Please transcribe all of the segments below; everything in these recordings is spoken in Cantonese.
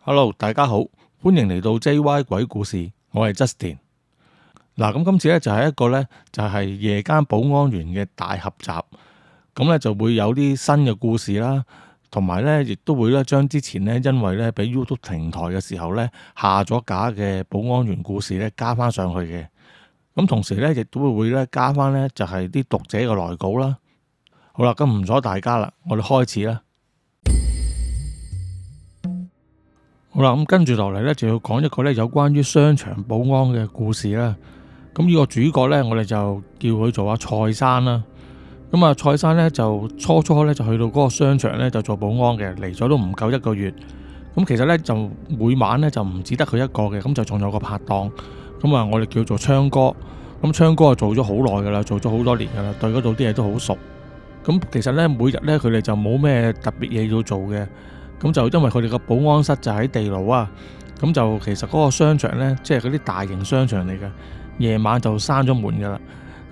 Hello，大家好，歡迎嚟到 JY 鬼故事，我係 Justin。咁今次咧就係一個咧就係夜間保安員嘅大合集，咁咧就會有啲新嘅故事啦，同埋咧亦都會咧將之前咧因為咧俾 YouTube 停台嘅時候咧下咗架嘅保安員故事咧加翻上去嘅。咁同時咧亦都會咧加翻咧就係啲讀者嘅來稿啦。好啦，咁唔阻大家啦，我哋開始啦。好啦，咁跟住落嚟咧，就要講一個咧有關於商場保安嘅故事啦。咁呢個主角咧，我哋就叫佢做阿蔡生啦。咁啊，蔡生咧就初咧就去到嗰個商場咧就做保安嘅，嚟咗都唔夠1個月。咁其實咧就每晚咧就唔止得佢一個嘅，咁就仲有個拍檔。咁啊，我哋叫做昌哥。咁昌哥啊做咗好耐噶啦，做咗好多年噶啦，對嗰度啲嘢都好熟。咁其實咧每日咧佢哋就冇咩特別嘢要做嘅。咁就因為佢哋個保安室就喺地牢啊，咁就其實嗰個商場呢，即係嗰啲大型商場嚟嘅，夜晚就閂咗門噶啦，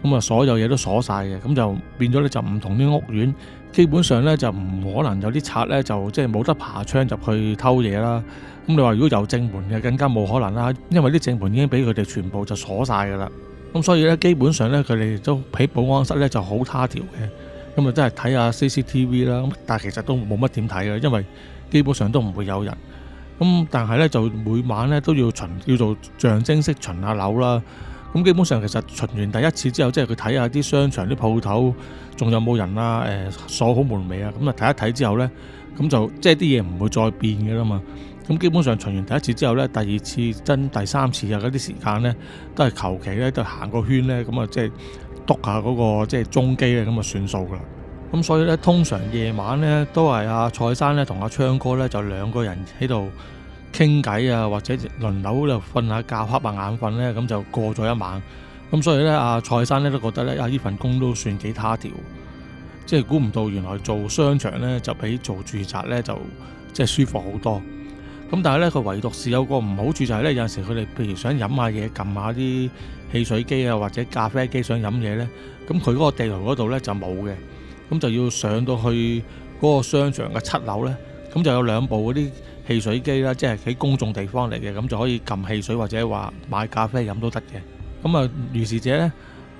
咁啊所有嘢都鎖晒嘅，咁就變咗呢，就唔同啲屋苑，基本上呢，就唔可能有啲賊呢，就即係冇得爬窗入去偷嘢啦。咁你話如果有正門嘅更加冇可能啦，因為啲正門已經俾佢哋全部就鎖晒噶啦。咁所以呢，基本上呢，佢哋都喺保安室呢就好他條嘅，咁啊真係睇下 CCTV 啦，咁但係其實都冇乜點睇嘅，因為基本上都唔會有人，咁但係咧就每晚咧都要叫做象徵式巡下樓啦。咁基本上其實巡完第一次之後，即係佢睇下啲商場啲鋪頭仲有冇人啊，鎖好門未啊？咁啊睇一睇之後咧，咁就即係啲嘢唔會再變嘅啦嘛。咁基本上巡完第一次之後咧，第二次、第三次啊嗰啲時間咧，都係求其咧都行個圈咧，咁啊即係篤下嗰個即係中機咧，咁啊算數噶啦。咁所以咧，通常夜晚咧都係阿蔡生咧同阿昌哥咧就兩個人喺度傾偈啊，或者輪流就瞓下覺、瞌下眼瞓咧，咁就過咗一晚。咁所以咧，阿蔡生咧都覺得咧，呢份工都算幾他條，即係估唔到原來做商場咧就比做住宅咧就即係舒服好多。咁但係咧，佢唯獨是有個唔好處就係咧，有陣時佢哋譬如想飲下嘢、撳下啲汽水機啊，或者咖啡機想飲嘢咧，咁佢嗰個地牢嗰度咧就冇嘅。咁就要上到去嗰個商場嘅7樓呢，咁就有2部嗰啲汽水機啦，即係喺公眾地方嚟嘅，咁就可以撳汽水或者話買咖啡飲都得嘅。咁啊，如是者呢，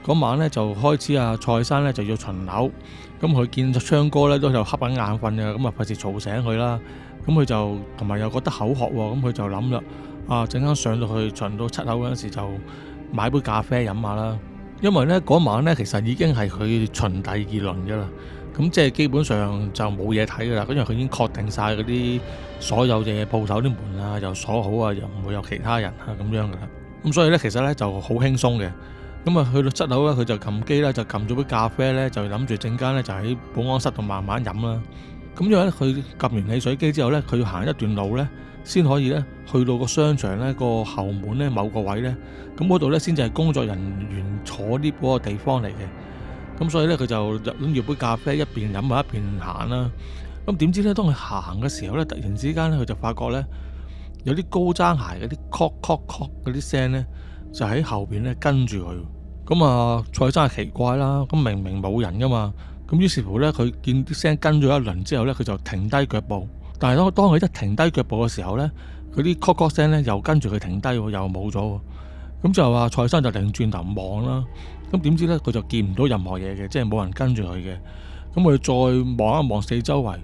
嗰晚呢就開始阿蔡生呢就要巡樓，咁佢見咗昌哥呢都喺度瞌緊眼瞓嘅，咁啊費事嘈醒佢啦。咁佢就同埋又覺得口渴喎，咁佢就諗啦，陣間上到去巡到7樓嗰陣時就買杯咖啡飲下啦。因為咧嗰晚咧其實已經係佢巡第2輪㗎啦，咁即係基本上就冇嘢睇㗎啦，因為佢已經確定晒嗰啲所有嘅鋪頭啲門啊又鎖好啊，又唔會有其他人啊咁樣㗎啦。咁所以咧其實咧就好輕鬆嘅。咁啊去到7樓咧，佢就撳機啦，就撳咗杯咖啡咧，就諗住陣間咧就喺保安室度慢慢飲啦。咁因為咧佢撳完汽水機之後咧，佢要行一段路咧，先可以咧去到個商場咧個後門咧某個位咧，咁嗰度咧先至係工作人員坐 lift 嗰個地方嚟嘅。咁所以咧佢就拎住杯咖啡一邊飲啊一邊行啦。咁點知咧當佢行嘅時候咧，突然之間咧佢就發覺咧有啲高踭鞋嗰啲 cock cock cock 嗰啲聲咧，就喺後邊咧跟住佢。咁啊蔡生係奇怪啦，咁明明冇人噶嘛。咁於是乎咧，佢見啲聲跟咗一輪之後咧，佢就停低腳步。但係當佢一停低腳步嘅時候咧，佢啲 cock cock 聲咧又跟住佢停低喎，又冇咗喎。咁就話蔡生就擰轉頭望啦。咁點知咧佢就見唔到任何嘢嘅，即係冇人跟住佢嘅。咁佢再望一望四周圍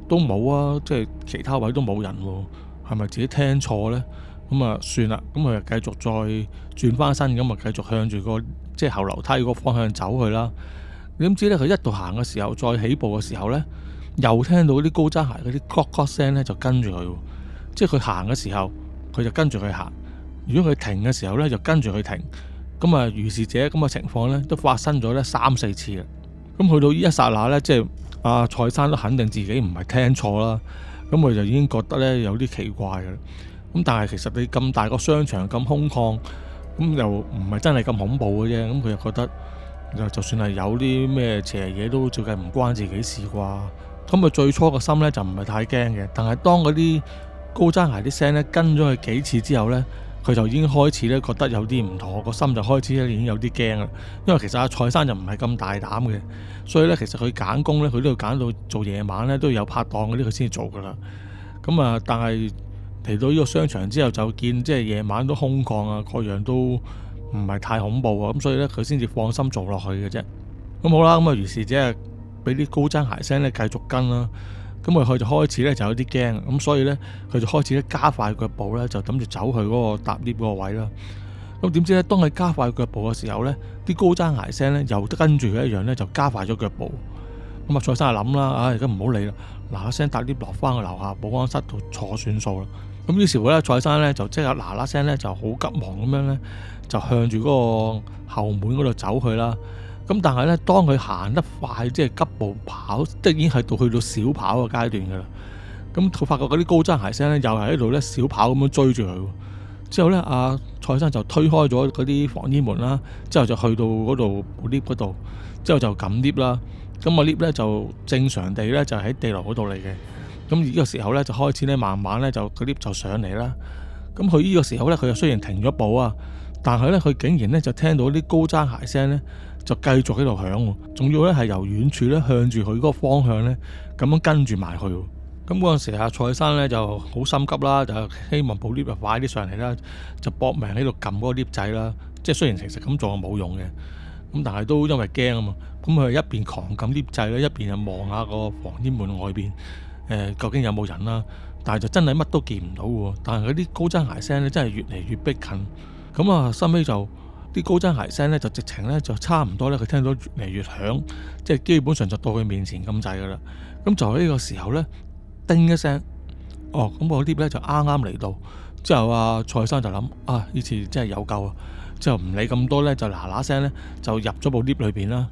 都冇啊，即係其他位都冇人喎，係咪自己聽錯咧？咁啊算啦，咁佢就繼續再轉翻身，咁啊繼續向住個即係後樓梯嗰個方向走去啦。點知咧佢一度行嘅時候，再起步嘅時候咧，又聽到啲高踭鞋嗰啲 cock cock 聲咧，就跟住佢。即係佢行嘅時候，佢就跟住佢行；如果佢停嘅時候咧，就跟住佢停。咁啊，如是者咁嘅情況咧，都發生咗咧3、4次啦。咁去到呢一剎那咧，即係阿蔡生都肯定自己唔係聽錯啦。咁佢就已經覺得咧有啲奇怪嘅。咁但係其實你咁大個商場咁空曠，咁又唔係真係咁恐怖嘅啫。咁佢又覺得。就算係有啲咩邪嘢都照計唔關自己事啩。咁佢最初個心咧就唔係太驚嘅，但係當嗰啲高踭鞋啲聲咧跟咗佢幾次之後咧，佢就已經開始咧覺得有啲唔妥，個心就開始咧已經有啲驚啦。因為其實阿蔡生就唔係咁大膽嘅，所以咧其實佢揀工咧佢都要揀到做夜晚咧都要有拍檔嗰啲佢先做噶啦。咁啊，但係嚟到呢個商場之後就見即係夜晚都空曠啊，各樣都唔係太恐怖啊，咁所以咧佢先至放心做落去嘅啫。咁好啦，咁啊於是即係俾啲高踭鞋聲咧繼續跟啦。咁佢就開始咧就有啲驚，咁所以咧佢就開始咧加快腳步咧，就諗住走去嗰個搭 lift 嗰個位啦。咁點知咧，當佢加快腳步嘅時候咧，啲高踭鞋聲咧又跟住佢一樣咧，就加快咗腳步。咁啊，蔡生就諗啦，而家唔好理啦，嗱嗱聲搭 lift 落翻去樓下保安室度坐算數啦。咁於是乎咧，蔡生咧就即刻嗱嗱聲咧就好急忙咁樣咧，就向住嗰個後門嗰度走去啦。咁但係咧，當佢行得快，即係急步跑，即係已經係去到小跑嘅階段㗎啦。咁佢發覺嗰啲高踭鞋聲咧，又係喺度咧小跑咁樣追住佢。之後咧，阿蔡生就推開咗嗰啲防煙門啦，之後就去到嗰度 lift 嗰度，之後就撳 lift 啦。咁個 lift 咧就正常地咧就喺地牢嗰度嚟嘅。咁呢個時候咧就開始咧慢慢咧就個 lift 就上嚟啦。咁佢呢個時候咧佢就雖然停咗步啊，但係咧佢竟然咧就聽到啲高踭鞋聲咧就繼續喺度響，仲要咧係由遠處咧向住佢嗰個方向咧咁樣跟住埋去。咁嗰陣時阿蔡生咧就好心急啦，就希望部 lift 快啲上嚟啦，就搏命喺度撳嗰個 lift 掣啦。即係雖然其實咁做係冇用嘅，咁但係都因為驚啊嘛，咁佢一邊狂撳 lift 掣咧，一邊又望下個防煙門外邊，究竟有冇人啦？但係就真係乜都見唔到喎。但係嗰啲高踭鞋聲咧真係越嚟越逼近。咁啊，收尾就啲高踭鞋聲咧就直情咧就差唔多咧，佢聽到越嚟越響，即係基本上就到佢面前咁滯噶啦。咁就喺呢個時候咧，叮一聲，咁個 lift 咧就啱啱嚟到。之後阿蔡生就諗呢次真係有救啊！之後唔理咁多咧，就嗱嗱聲咧就入咗部 lift 裏邊啦。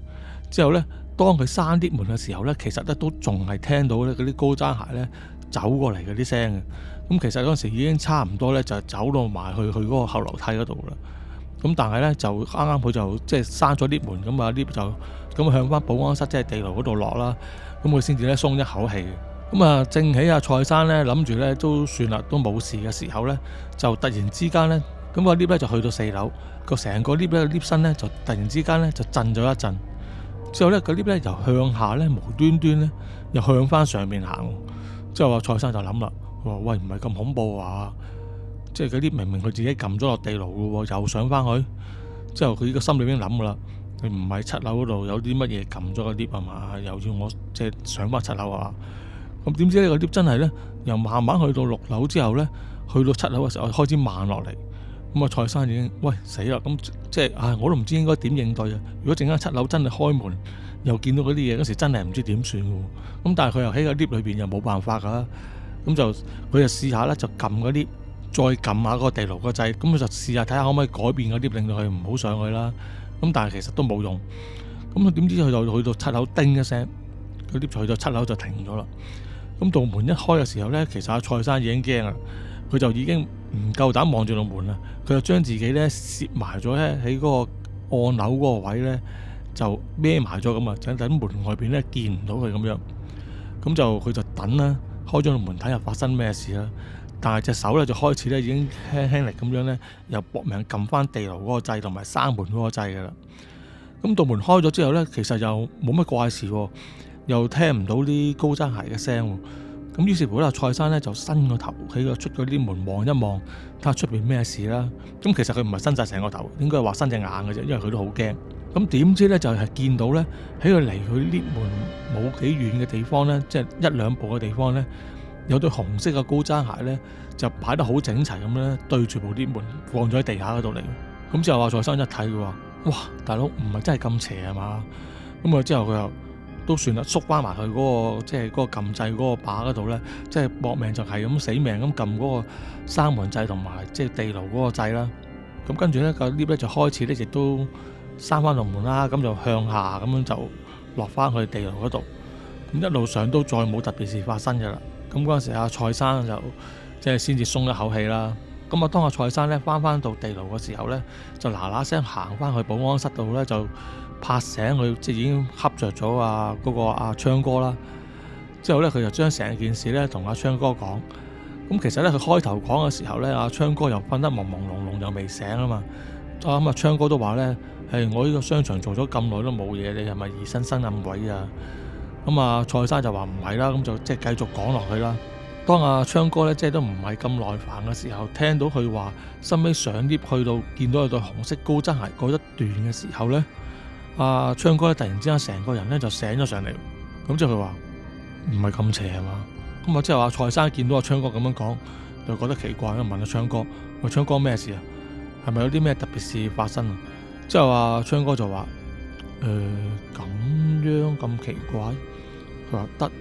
之後咧，當佢閂 lift 門嘅時候咧，其實咧都仲係聽到咧嗰啲高踭鞋咧走過嚟嗰啲聲嘅。咁其實嗰陣時已經差唔多咧，就走到埋去嗰個後樓梯嗰度啦。咁但係咧就啱啱佢就即係閂咗 lift 門，咁啊 lift 就咁向翻保安室即係地牢嗰度落啦。咁佢先至咧鬆一口氣。咁啊，正喺阿蔡生咧諗住咧都算啦，都冇事嘅時候咧，就突然之間咧，咁個 lift 咧就去到4樓，成個 lift 咧 lift 身咧就突然之間咧就震咗一震。之後咧個 lift 咧由向下咧無端端咧又向翻上面行。之後阿蔡生就諗啦，話喂，唔係咁恐怖啊！即係嗰啲明明佢自己撳咗落地牢嘅喎，又上翻去。之後佢呢個心裏邊諗噶啦，佢唔係7樓嗰度有啲乜嘢撳咗個 lift 啊嘛，又要我即係上翻7樓啊！咁點知呢個 lift 真係咧，由慢慢去到6樓之後咧，去到7樓嘅時候開始慢落嚟。咁啊，蔡生已經喂死啦！咁即係我都唔知應該點應對啊！如果陣間7樓真係開門，又見到嗰啲嘢嗰時，真係唔知點算嘅喎。咁但係佢又喺個 lift 裏邊又冇辦法㗎。咁就佢就試下咧，就撳嗰 lift，再撳下個地牢個掣。咁佢就試下睇下可唔可以改變嗰 lift，令到佢唔好上去啦。咁但係其實都冇用。咁佢點知佢就去到7樓，叮一聲，個 lift 去到7樓就停咗啦。咁道門一開嘅時候咧，其實阿蔡生已經驚啦，佢就已經唔夠膽望住道門啦，佢就將自己咧攝埋咗咧喺嗰個按鈕嗰個位咧，就孭埋咗咁啊，就等門外邊咧見唔到佢咁樣。咁就佢就等啦，開咗道門睇下發生咩事啦。但係隻手咧就開始咧已經輕輕力咁樣咧，又搏命撳翻地牢嗰個掣同埋閂門嗰個掣噶啦。咁道門開咗之後咧，其實又冇乜怪事喎。又聽唔到啲高踭鞋嘅聲喎，咁於是乎咧，蔡生咧就伸個頭喺個出嗰啲門望一望，睇下出邊咩事啦。咁其實佢唔係伸晒成個頭，應該係話伸隻眼嘅啫，因為佢都好驚。咁點知咧就係見到咧喺佢離佢 lift 門冇幾遠嘅地方咧，即係1-2步嘅地方咧，有對紅色嘅高踭鞋咧就擺得好整齊咁咧，對住部 lift 門放咗喺地下嗰度嚟。咁之後話蔡生一睇佢話：哇，大佬唔係真係咁邪係嘛？咁啊之後佢又都算啦，縮翻埋去嗰個即係嗰個撳掣嗰個把嗰度咧，即係搏命就係咁死命咁撳嗰個閂門掣同埋即係地牢嗰個掣啦。咁跟住咧個 lift 咧就開始咧亦都閂翻道門啦，咁就向下咁樣就落翻去地牢嗰度。咁一路上都再冇特別事發生嘅啦。咁嗰陣時阿蔡生就即係先至鬆一口氣啦。咁啊，當阿蔡生咧翻到地牢嘅時候咧，就嗱嗱聲行翻去保安室度咧就拍醒佢，即係已經瞌着咗嗰個阿昌哥啦。之後咧，佢就將成件事咧同阿昌哥講。咁其實咧，佢開頭講嘅時候咧，阿昌哥又瞓得朦朦朧朧，又未醒啊嘛。咁阿昌哥都話咧：我呢個商場做咗咁耐都冇嘢，你係咪疑心生暗鬼啊？咁啊，蔡生就話唔係啦，咁就即係繼續講落去啦。當阿昌哥咧，即係都唔係咁耐煩嘅時候，聽到佢話收尾上 lift 去到見到有對紅色高踭鞋嗰一段嘅時候咧，阿昌哥咧突然之間成個人咧就醒咗上嚟。咁之後佢話唔係咁邪係嘛？咁啊之後阿蔡生見到阿昌哥咁樣講，就覺得奇怪，咁問阿昌哥：喂，昌哥咩事啊？係咪有啲咩特別事發生啊？之後阿昌哥就話：咁樣咁奇怪？佢話得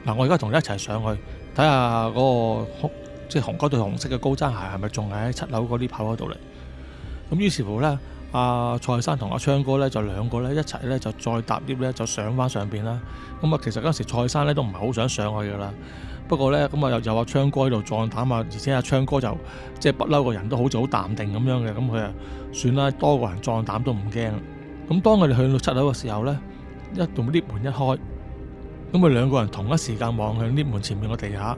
嗱，我而家同你一齊上去。睇下嗰個即係嗰對紅色嘅高踭鞋係咪仲喺7樓嗰啲口嗰度嚟？咁於是乎咧，阿蔡生同阿昌哥咧就兩個咧一齊咧就再搭 lift 咧就上翻上邊啦。咁啊，其實嗰時蔡生咧都唔係好想上去噶啦。不過咧咁啊有阿昌哥喺度壯膽啊，而且阿昌哥就即係不嬲個人都好似好淡定咁樣嘅。咁佢啊算啦，多個人壯膽都唔驚。咁當佢哋去到7樓嘅時候咧，一棟 lift 門一開。咁佢兩個人同一時間望向 lift 門前面個地下，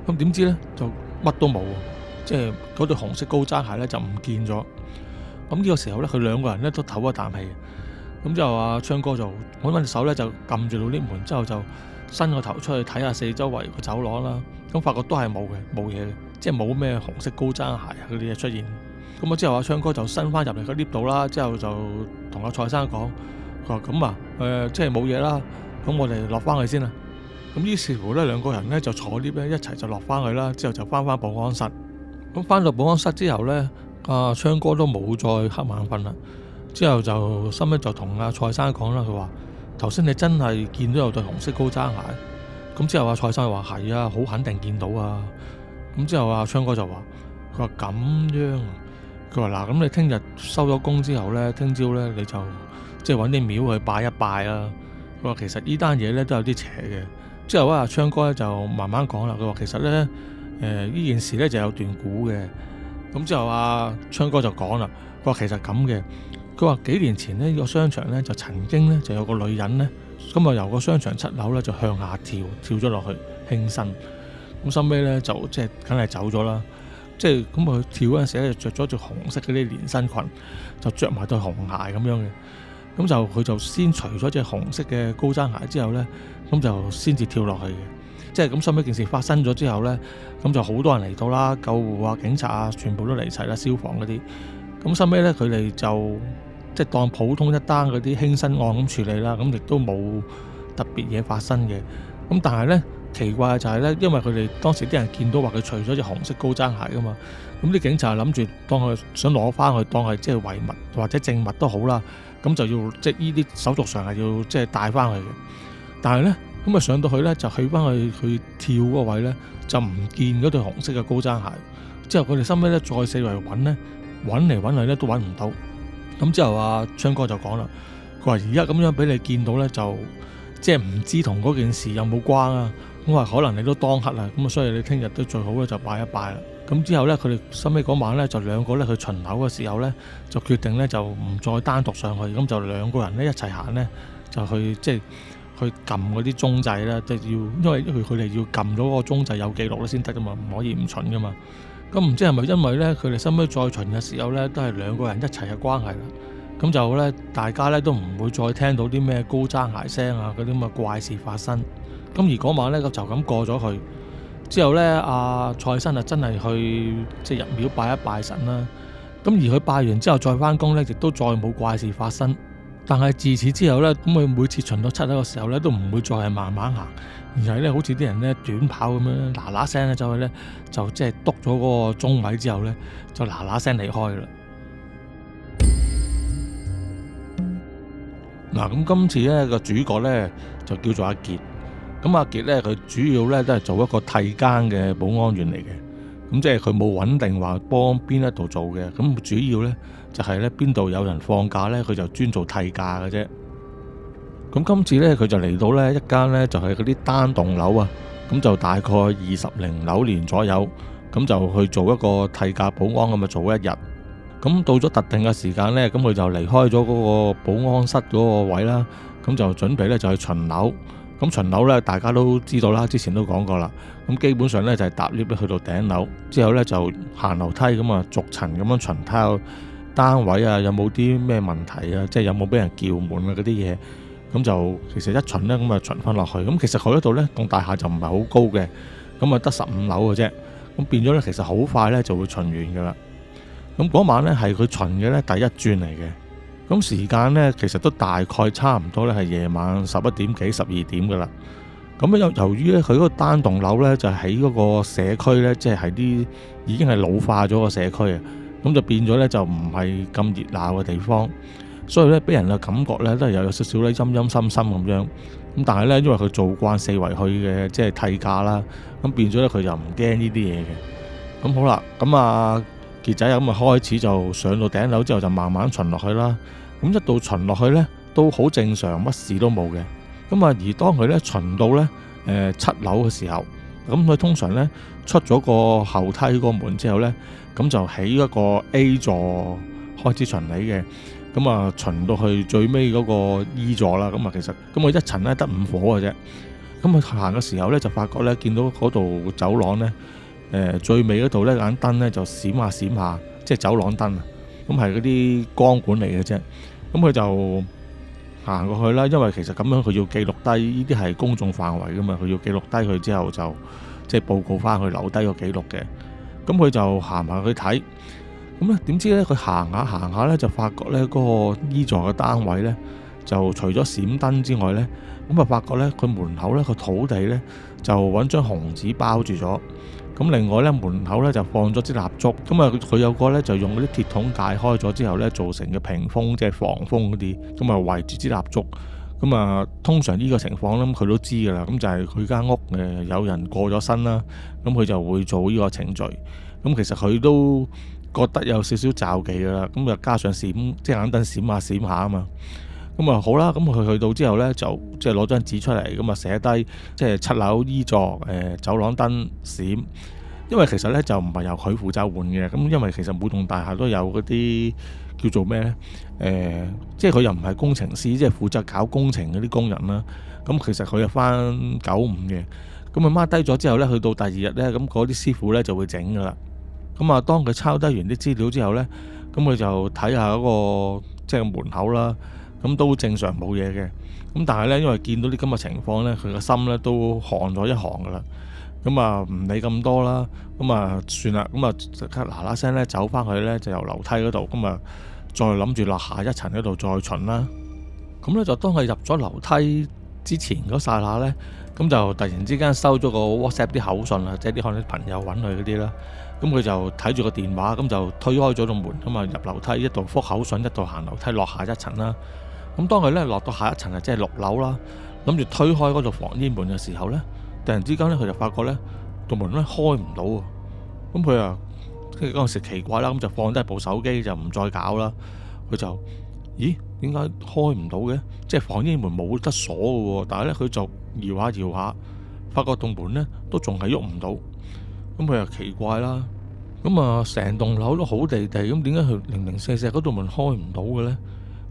咁點知咧就乜都冇，即係嗰對紅色高踭鞋咧就唔見咗。咁呢個時候咧，佢兩個人咧都唞一啖氣。咁之後阿昌哥就揾隻手咧就撳住到 lift 門，之後就伸個頭出去睇下四周圍個走廊啦。咁發覺都係冇嘅，冇嘢嘅，即係冇咩紅色高踭鞋嗰啲嘢出現。咁啊之後阿昌哥就伸翻入嚟個 lift 度啦，之後就同阿蔡生講：佢話咁啊，即係冇嘢啦。咁我哋落翻去先啦。咁於是乎咧，兩個人咧就坐 lift 咧一齊就落翻去啦。之後就翻保安室。咁翻到保安室之後咧，阿昌哥都冇再瞌眼瞓啦。之後就心咧就同阿蔡生講啦，佢話：頭先你真係見到有對紅色高踭鞋？咁之後阿蔡生話：係啊，好肯定見到啊。咁之後阿昌哥就話：佢話咁樣啊。佢話嗱，咁你聽日收咗工之後咧，聽朝咧你就即係揾啲廟去拜一拜啦。佢話其實呢單嘢咧都有啲邪嘅。之後阿昌哥咧就慢慢講啦。佢話其實咧呢件事咧就有段故嘅。咁之後阿昌哥就講啦。佢話其實咁嘅。佢話幾年前呢，呢個商場咧就曾經咧就有個女人咧，咁啊由個商場7樓咧就向下跳咗落去輕生。咁收尾咧就即係梗係走咗啦。即係咁佢跳嗰陣時咧，着咗條紅色嗰啲連身裙，就着埋對紅鞋咁樣嘅。咁就佢就先除咗隻紅色嘅高踭鞋之後咧，咁就先至跳落去嘅。即係咁收尾件事發生咗之後咧，咁就好多人嚟到啦，救護啊、警察啊，全部都嚟齊啦，消防嗰啲。咁收尾咧，佢哋就即係當普通一單嗰啲輕生案咁處理啦。咁亦都冇特別嘢發生嘅。咁但係咧奇怪嘅就係咧，因為佢哋當時啲人見到話佢除咗隻紅色高踭鞋噶嘛，咁啲警察諗住當佢想攞翻去當係即係遺物或者證物都好啦。咁就要即係呢啲手續上係要即係帶翻去嘅。但係咧咁啊上到去咧就去翻去跳嗰個位咧就唔見嗰對紅色嘅高踭鞋。之後佢哋收尾咧再四圍揾咧，揾嚟揾去咧都揾唔到。咁之後阿昌哥就講啦，佢話而家咁樣俾你見到咧，就即係唔知同嗰件事有冇關啊。咁話可能你都當黑啦，咁啊所以你聽日都最好咧就拜一拜啦。咁之後咧佢哋收尾嗰晚咧就兩個咧去巡樓嘅時候咧就決定咧就唔再單獨上去，咁就兩個人咧一齊行咧就去即係去撳嗰啲鐘掣啦，即係要因為佢哋要撳咗嗰個鐘掣有記錄咧先得噶嘛，唔可以唔巡噶嘛。咁唔知係咪因為咧佢哋收尾再巡嘅時候咧都係兩個人一齊嘅關係啦，咁就咧大家咧都唔會再聽到啲咩高踭鞋聲啊嗰啲咁嘅怪事發生。咁而嗰晚咧就咁過咗去。之後咧，阿蔡生啊真係去即係入廟拜一拜神啦。咁而佢拜完之後再翻工咧，亦都再冇怪事發生。但係自此之後咧，咁佢每次巡到7樓嘅時候咧，都唔會再係慢慢行，而係咧好似啲人咧短跑咁樣嗱嗱聲咧走去咧，就即係篤咗嗰個鐘位之後咧，就嗱嗱聲離開啦。嗱，咁今次咧個主角咧就叫做阿傑。咁阿傑咧，佢主要咧都係做一個替更嘅保安員嚟嘅，咁即係佢冇穩定話幫邊一度做嘅，咁主要咧就係咧邊度有人放假咧，佢就專做替假嘅啫。咁今次咧佢就嚟到咧一間咧就係嗰啲單棟樓啊，咁就大概20零樓年左右，咁就去做一個替假保安咁啊做一日。咁到咗特定嘅時間咧，咁佢就離開咗嗰個保安室嗰個位啦，咁就準備咧就去巡樓。咁巡樓咧，大家都知道啦，之前都講過啦。咁基本上咧就係搭 lift 去到頂樓，之後咧就行樓梯咁啊，逐層咁樣巡睇下單位啊，有冇啲咩問題啊，即係有冇俾人撬門啊嗰啲嘢。咁就其實一巡咧，咁啊巡翻落去。咁其實佢嗰度咧棟大廈就唔係好高嘅，咁咁啊得15樓嘅啫。咁變咗咧，其實好快咧就會巡完噶啦。咁嗰晚咧係佢巡嘅咧第一轉嚟嘅。咁時間咧其實都大概差唔多咧係夜晚11點幾12點噶啦。咁由於咧佢嗰個單棟樓咧就喺嗰個社區咧，即係啲已經係老化咗個社區啊。咁就變咗咧就唔係咁熱鬧嘅地方，所以咧俾人嘅感覺咧都係有少少咧陰陰森森咁樣。咁但係咧因為佢做慣四圍去嘅即係替假啦，咁變咗咧佢就唔驚呢啲嘢嘅。咁好啦，咁啊傑仔咁啊開始就上到頂樓之後就慢慢巡落去啦。咁一到巡落去咧都好正常，乜事都冇嘅。咁啊而當佢咧巡到咧7樓嘅時候，咁佢通常咧出咗個後梯個門之後咧，咁就喺一個 A 座開始巡理嘅。咁啊巡到去最尾嗰個 E 座啦。咁啊其實咁佢一層咧得5火嘅啫。咁佢行嘅時候咧就發覺咧見到嗰度走廊咧最尾嗰度咧盞燈咧就閃下閃下，即係走廊燈啊。咁係嗰啲光管嚟嘅啫。咁佢就行過去啦，因為其實咁樣佢要記錄低呢啲係公眾範圍噶嘛，佢要記錄低佢之後就即係報告翻佢留低個記錄嘅。咁佢就行埋去睇，咁咧點知咧佢行下咧就發覺咧嗰個 E 座嘅單位咧就除咗閃燈之外咧，咁啊發覺咧佢門口咧個土地咧就揾張紅紙包住咗。咁另外咧門口咧就放咗支蠟燭，咁啊佢有個咧就用嗰啲鐵桶解開咗之後咧造成嘅屏風，即係防風嗰啲，咁啊圍住支蠟燭。咁啊通常呢個情況咧佢都知噶啦，咁就係佢間屋有人過咗身啦，咁佢就會做呢個程序。咁其實佢都覺得有少少詐忌噶啦，咁啊加上閃即係眼燈閃下閃下啊嘛。咁啊好啦，咁佢去到之後咧就即係攞張紙出嚟，咁啊寫低即係7樓 E 座走廊燈閃。因為其實咧就唔係由佢負責換嘅，咁因為其實每棟大廈都有嗰啲叫做咩咧即係佢又唔係工程師，即係負責搞工程嗰啲工人啦。咁其實佢又翻95嘅，咁佢 mark 低咗之後咧，去到第2日咧，咁嗰啲師傅咧就會整噶啦。咁啊當佢抄低完啲資料之後咧，咁佢就睇下嗰個即係門口啦。咁都正常冇嘢嘅，咁但係咧，因為見到啲咁嘅情況咧，佢個心咧都寒咗一寒噶啦。咁啊唔理咁多啦，咁啊算啦，咁啊即刻嗱聲咧走翻去咧，就由樓梯嗰度，咁啊再諗住落下一層嗰度再巡啦。咁咧就當佢入咗樓梯之前嗰剎那咧，咁就突然之間收咗個 WhatsApp 啲口信啊，即係啲可能啲朋友揾佢嗰啲啦。咁佢就睇住個電話，咁就推開咗道門，咁啊入樓梯，一度覆口信，一度行樓梯落下一層啦。咁當佢咧落到下一層啊，即係6樓啦，諗住推開嗰度防煙門嘅時候咧，突然之間咧佢就發覺咧道門咧開唔到啊。咁佢啊即係嗰陣時奇怪啦，咁就放低部手機就唔再搞啦。佢就咦點解開唔到嘅？即係防煙門冇得鎖嘅喎，但係咧佢就搖下搖下，發覺道門咧都仲係喐唔到。咁佢又奇怪啦。咁啊成棟樓都好地地，咁點解佢零零舍舍嗰道門開唔到嘅咧？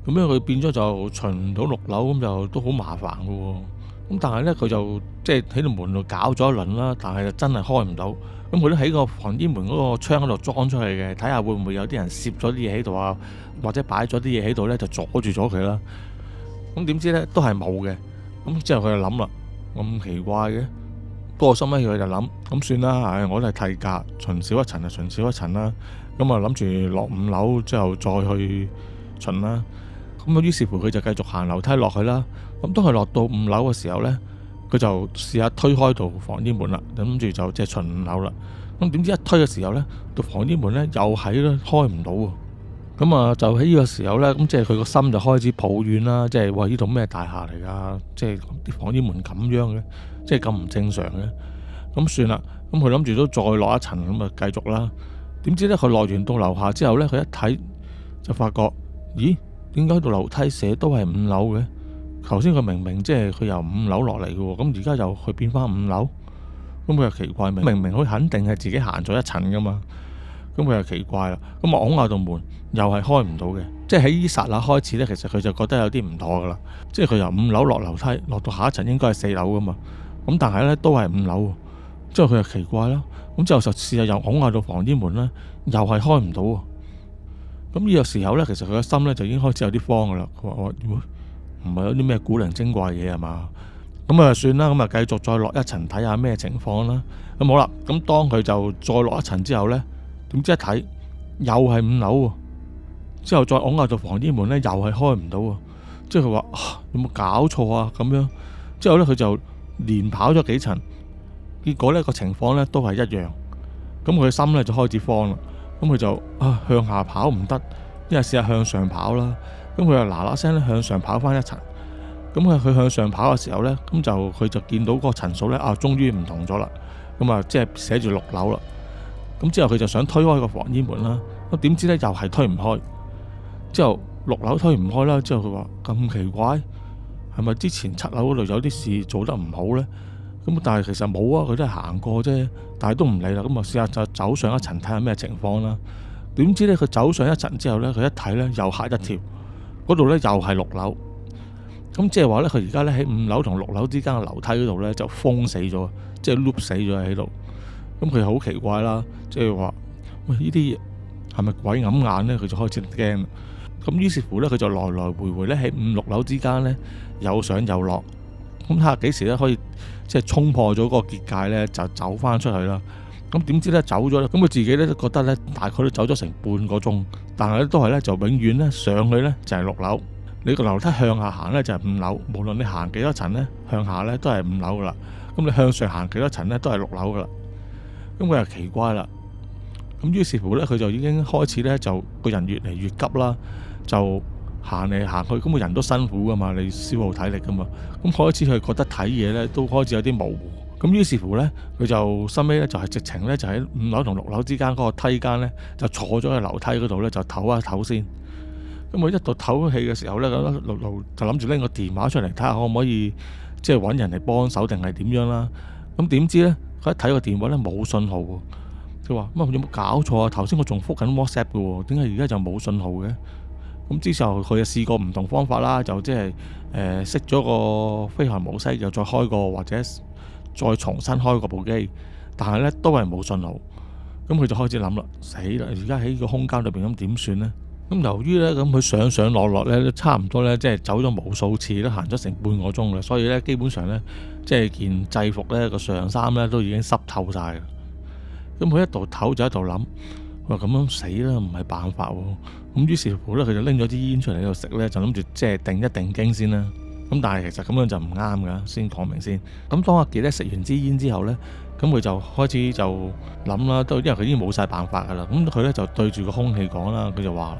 咁樣佢變咗就巡唔到6樓，咁就都好麻煩嘅喎。咁但係咧佢就即係喺度門度搞咗一輪啦，但係就真係開唔到。咁佢都喺個防煙門嗰個窗嗰度裝出去嘅，睇下會唔會有啲人攝咗啲嘢喺度啊，或者擺咗啲嘢喺度咧就阻住咗佢啦。咁點知咧都係冇嘅。咁之後佢就諗啦，咁奇怪嘅。不過心尾佢就諗，咁算啦，我都係替價，巡少一層就巡少一層啦。咁啊諗住落5樓之後再去巡啦。咁於是乎佢就繼續行樓梯落去啦。咁當佢落到5樓嘅時候呢，佢就試下推開道防煙門啦，諗住就即係巡5樓啦。咁點知一推嘅時候呢，道防煙門呢又係咧開唔到喎。咁啊就喺呢個時候呢，咁即係佢個心就開始抱怨啦，即係話呢度咩大廈嚟㗎？即係啲防煙門咁樣嘅，即係咁唔正常嘅。咁算啦，咁佢諗住都再落一層，咁啊繼續啦。點知呢，佢落完到樓下之後呢，佢一睇就發覺，咦？點解到樓梯寫都係5樓嘅？頭先佢明明即係佢由5樓落嚟嘅喎，咁而家又佢變翻5樓，咁佢又奇怪，明明佢肯定係自己行咗一層噶嘛，咁佢又奇怪啦。咁啊，拱下道門又係開唔到嘅，即係喺呢剎那開始呢，其實佢就覺得有啲唔妥噶啦。即係佢由5樓落樓梯，落到下一層應該係4樓噶嘛，咁但係呢都係5樓，之後佢又奇怪啦。咁之後就試下又拱下到防煙門啦，又係開唔到喎。咁呢個時候呢，其實佢個心呢就已經開始有啲慌噶啦。佢話：唔係有啲咩古靈精怪嘢係嘛？咁啊算啦，咁啊繼續再落一層睇下咩情況啦。咁好啦，咁當佢就再落一層之後呢，點知一睇又係5樓喎，之後再拱下到防煙門呢，又係開唔到喎。即係佢話有冇搞錯啊咁樣。之後呢，佢就連跑咗幾層，結果呢個情況呢都係一樣。咁佢心呢就開始慌啦。咁佢就向下跑唔得，因為試下向上跑啦。咁佢就嗱嗱聲咧向上跑翻一層。咁佢向上跑嘅時候呢，佢就見到嗰個層數呢，終於唔同咗啦。咁啊即係寫住6樓啦。咁之後佢就想推開個防煙門啦。咁點知呢又係推唔開。之後6樓推唔開啦。之後佢話咁奇怪，係咪之前7樓嗰度有啲事做得唔好呢？咁但係其實冇啊，佢都係行過啫，但係都唔理啦。咁啊試下就走上一層睇下咩情況啦。點知呢，佢走上一層之後呢，佢一睇呢又嚇一跳，嗰度呢又係6樓。咁即係話呢，佢而家呢喺5樓同6樓之間嘅樓梯嗰度呢就封死咗，即係 loop 死咗喺度。咁佢好奇怪啦，即係話喂，呢啲係咪鬼揞眼呢？佢就開始驚。咁於是乎呢，佢就來來回回呢喺5、6樓之間呢有上有落。咁睇下幾時咧可以即係衝破咗嗰個結界咧，就走翻出去啦。咁點知咧走咗咧，咁佢自己咧都覺得咧大概都走咗成半個鐘，但係咧都係咧就永遠咧上去咧就係6樓，你個樓梯向下行咧就係5樓，無論你行幾多層咧向下咧都係5樓噶啦。咁你向上行幾多層咧都係6樓噶啦。咁佢又奇怪啦。咁於是乎咧佢就已經開始咧就個人越嚟越急啦，就行嚟行去，咁個人都辛苦噶嘛，你消耗體力噶嘛。咁開始佢覺得睇嘢咧都開始有啲模糊。咁於是乎咧，佢就收尾咧就係直情咧就喺5樓同6樓之間嗰個梯間咧就坐咗喺樓梯嗰度咧就唞一唞先。咁佢一度唞氣嘅時候咧，咁路就諗住拎個電話出嚟睇下可唔可以即係揾人嚟幫手定係點樣啦。咁點知咧佢一睇個電話咧冇信號喎。佢話有冇搞錯啊？頭先我仲覆緊 WhatsApp 嘅喎，點解而家就冇信號嘅？咁之後佢就試過唔同方法啦，就即係熄咗個飛行模式，又再開過或者再重新開過部機，但係咧都係冇信號。咁佢就開始諗啦，死啦！而家喺個空間裏邊咁點算呢？咁由於咧咁佢上上落落咧都差唔多咧，即係走咗無數次，都行咗成半個鐘啦，所以咧基本上咧即係件制服咧個上衫咧都已經濕透晒啦。咁佢一度唞就一度諗。話咁樣死啦，唔係辦法喎。咁於是乎咧，佢就拎咗支煙出嚟喺度食咧，就諗住即係定一定驚先啦。咁但係其實咁樣就唔啱噶，先講明先。咁當阿傑咧食完支煙之後咧，咁佢就開始就諗啦，都因為佢已經冇晒辦法噶啦。咁佢咧就對住個空氣講啦，佢就話：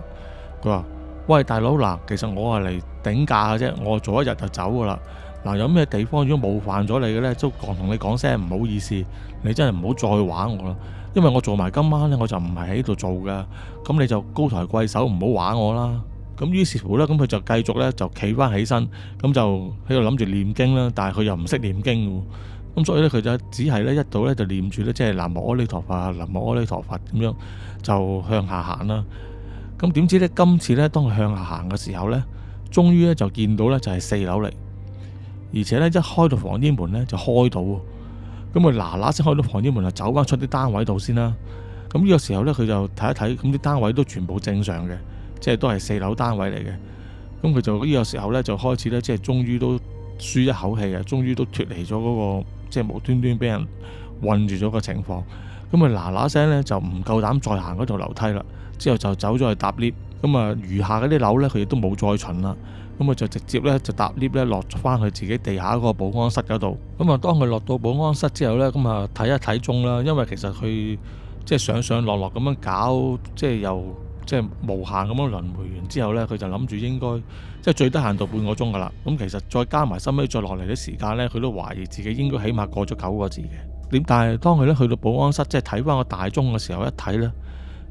佢話喂大佬嗱，其實我係嚟頂假嘅啫，我做一日就走噶啦。嗱，有咩地方如果冒犯咗你嘅咧，都同你講聲唔好意思，你真係唔好再玩我啦。因為我做埋今晚咧，我就唔係喺度做噶，咁你就高抬貴手，唔好玩我啦。咁於是乎咧，咁佢就繼續咧就企翻起身，咁就喺度諗住念經啦。但係佢又唔識念經喎，咁所以咧佢就只係咧一度咧就念住咧即係南無阿彌陀佛，南無阿彌陀佛咁樣就向下行啦。咁點知咧今次咧當佢向下行嘅時候咧，終於咧就見到咧就係4樓嚟，而且咧一開到防煙門咧就開到喎。咁佢嗱嗱先開到防煙門，就走翻出啲單位度先啦。咁呢個時候呢，佢就睇一睇，咁啲單位都全部正常嘅，即係都係4樓單位嚟嘅。咁佢就呢個時候呢，就開始呢，即係終於都舒一口氣啊，終於都脫離咗嗰個即係無端端俾人困住咗個情況。咁佢嗱嗱聲呢，就唔夠膽再行嗰條樓梯啦，之後就走咗去搭 lift。咁啊，餘下嗰啲樓呢，佢亦都冇再巡啦。咁佢就直接咧就搭 lift 咧落翻去自己地下嗰個保安室嗰度。咁啊，當佢落到保安室之後咧，咁啊睇一睇鐘啦，因為其實佢即係上上落落咁樣搞，即係又即係無限咁樣輪迴完之後咧，佢就諗住應該即係最得閒到半個鐘噶啦。咁其實再加埋收尾再落嚟啲時間咧，佢都懷疑自己應該起碼過咗9個字嘅。但係當佢咧去到保安室，即係睇翻個大鐘嘅時候，一睇咧，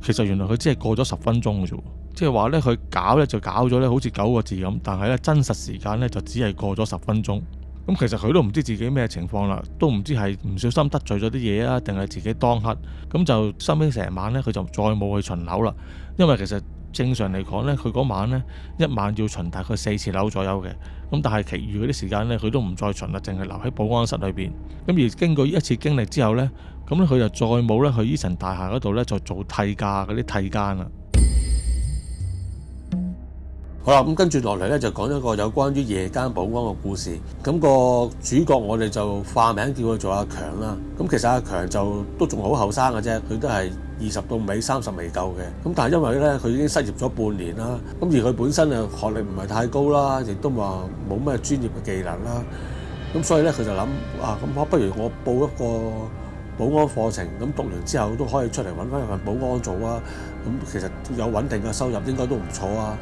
其實原來佢只係過咗10分鐘嘅啫。即係話咧，佢搞咧就搞咗咧，好似9個字咁，但係咧真實時間咧就只係過咗10分鐘。咁其實佢都唔知自己咩情況啦，都唔知係唔小心得罪咗啲嘢啊，定係自己當黑。咁就收尾成晚咧，佢就再冇去巡樓啦。因為其實正常嚟講咧，佢嗰晚咧一晚要巡大概4次樓左右嘅。咁但係其餘嗰啲時間咧，佢都唔再巡啦，淨係留喺保安室裏邊。咁而經過呢一次經歷之後咧，咁咧佢就再冇咧去依層大廈嗰度咧就做替價嗰啲替間啦。好啦，咁跟住落嚟咧就講一個有關於夜間保安嘅故事。咁個主角我哋就化名叫佢做阿強啦。咁其實阿強就都仲好後生嘅啫，佢都係20到尾30未夠嘅。咁但係因為咧佢已經失業咗半年啦，咁而佢本身啊學歷唔係太高啦，亦都話冇咩專業嘅技能啦。咁所以咧佢就諗咁不如我報一個保安課程，咁讀完之後都可以出嚟揾翻一份保安做啊。咁其實有穩定嘅收入應該都唔錯啊。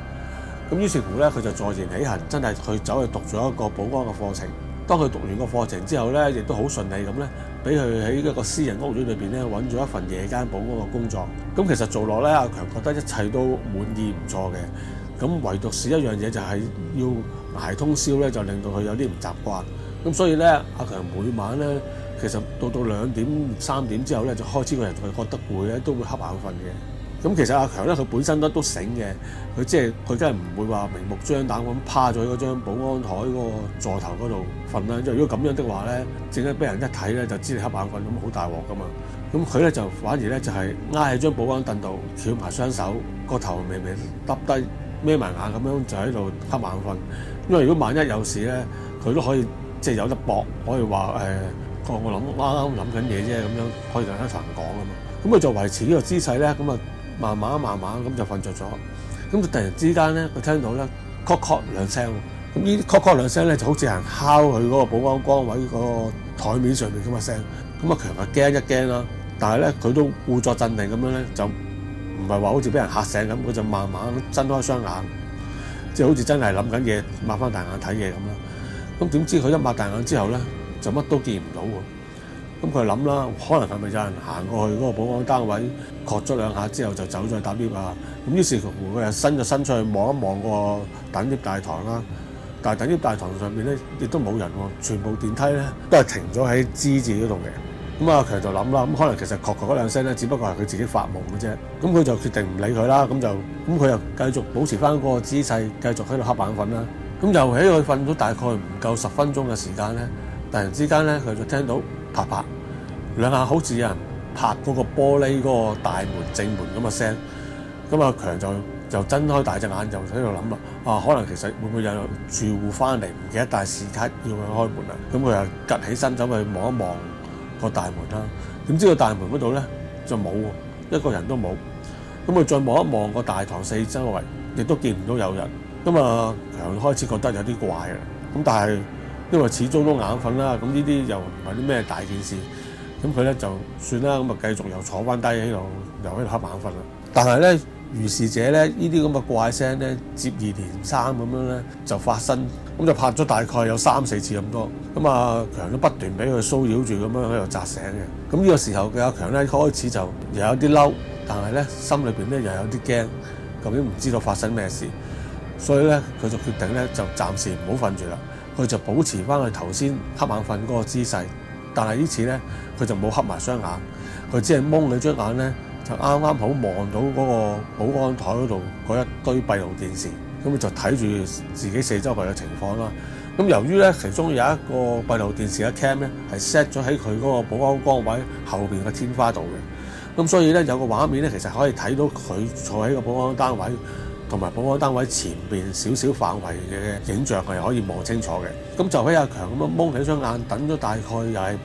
咁於是乎咧，佢就坐言起行，真係走去讀咗一個保安嘅課程。當佢讀完個課程之後咧，亦都好順利咁咧，俾佢喺一個私人屋苑裏邊咧揾咗一份夜間保安嘅工作。咁其實做落咧，阿強覺得一切都滿意唔錯嘅。咁唯獨是一樣嘢就係要捱通宵咧，就令到佢有啲唔習慣。咁所以咧，阿強每晚咧，其實到2點3點之後咧，就開始個人佢覺得攰咧，都會瞌眼瞓嘅。咁其實阿強咧，佢本身都醒嘅，佢梗係唔會話明目張膽咁趴咗喺嗰張保安台嗰個座頭嗰度瞓啦。因為如果咁樣的話咧，正係俾人一睇咧就知你瞌眼瞓，咁好大鑊噶嘛。咁佢咧就反而咧就係挨喺張保安凳度，翹埋雙手，個頭微微耷低，孭埋眼咁樣就喺度瞌眼瞓。因為如果萬一有事咧，佢都可以有得搏，可以話我啱諗緊嘢啫，咁樣可以同人講啊嘛。咁佢就維持呢個姿勢咧，咁啊慢慢咁就瞓着咗。咁就突然之間咧，佢聽到咧咳咳兩聲。咁呢啲咳咳兩聲咧，就好似人敲佢嗰個保安崗位嗰個台面上面咁嘅聲。咁阿強啊驚一驚啦，但係咧佢都故作鎮定咁樣咧，就唔係話好似俾人嚇醒咁，佢就慢慢睜開雙眼，即係好似真係諗緊嘢，擘翻大眼睇嘢咁啦。咁點知佢一擘大眼之後咧，就乜都見唔到喎。咁佢諗啦，可能係咪有人行過去嗰個保安單位，確咗兩下之後就走咗去搭 lift 啊？咁於是乎佢又伸出去望一望個等 lift 大堂啦。但係等 lift 大堂上面咧，亦都冇人喎，全部電梯咧都係停咗喺 G 字嗰度嘅。咁阿強就諗啦，咁可能其實確嗰兩聲咧，只不過係佢自己發夢嘅啫。咁佢就決定唔理佢啦。咁佢又繼續保持翻嗰個姿勢，繼續喺度瞌眼瞓啦。咁又喺佢瞓咗大概唔夠10分鐘嘅時間咧，突然之間咧，佢就聽到啪啪兩下，好似有人拍嗰個玻璃嗰個大門正門咁嘅聲。咁阿強就睜開大隻眼，就喺度諗啦，可能其實會唔會有住戶翻嚟唔記得帶匙卡要佢開門啊？咁佢又趌起身走去望一望個大門啦。點知個大門嗰度咧就冇喎，一個人都冇。咁佢再望一望個大堂四周圍，亦都見唔到有人。咁啊，強開始覺得有啲怪啦。咁但係因為始終都眼瞓啦，咁呢啲又唔係啲咩大件事，咁佢咧就算啦，咁啊繼續又坐翻低喺度，又喺度瞌眼瞓啦。但係咧，如是者咧，呢啲咁嘅怪聲咧，接二連三咁樣咧就發生，咁就拍咗大概有3-4次咁多。咁啊，強都不斷俾佢騷擾住咁樣喺度扎醒嘅。咁呢個時候嘅阿強咧開始就又有啲嬲，但係咧心裏邊咧又有啲驚，究竟唔知道發生咩事。所以咧，佢就決定咧就暫時唔好瞓住啦。佢就保持翻佢頭先瞌眼瞓嗰個姿勢，但係呢次咧佢就冇瞌埋雙眼，佢只係蒙你張眼咧，就啱啱好望到嗰個保安台嗰度嗰一堆閉路電視，咁佢就睇住自己四周圍嘅情況啦。咁由於咧其中有一個閉路電視嘅 cam 咧係 set 咗喺佢嗰個保安崗位後邊嘅天花度嘅，咁所以咧有個畫面咧其實可以睇到佢坐喺個保安單位同埋保安單位前邊少少範圍嘅影像係可以望清楚嘅。咁就喺阿強咁樣蒙起雙眼，等咗大概又係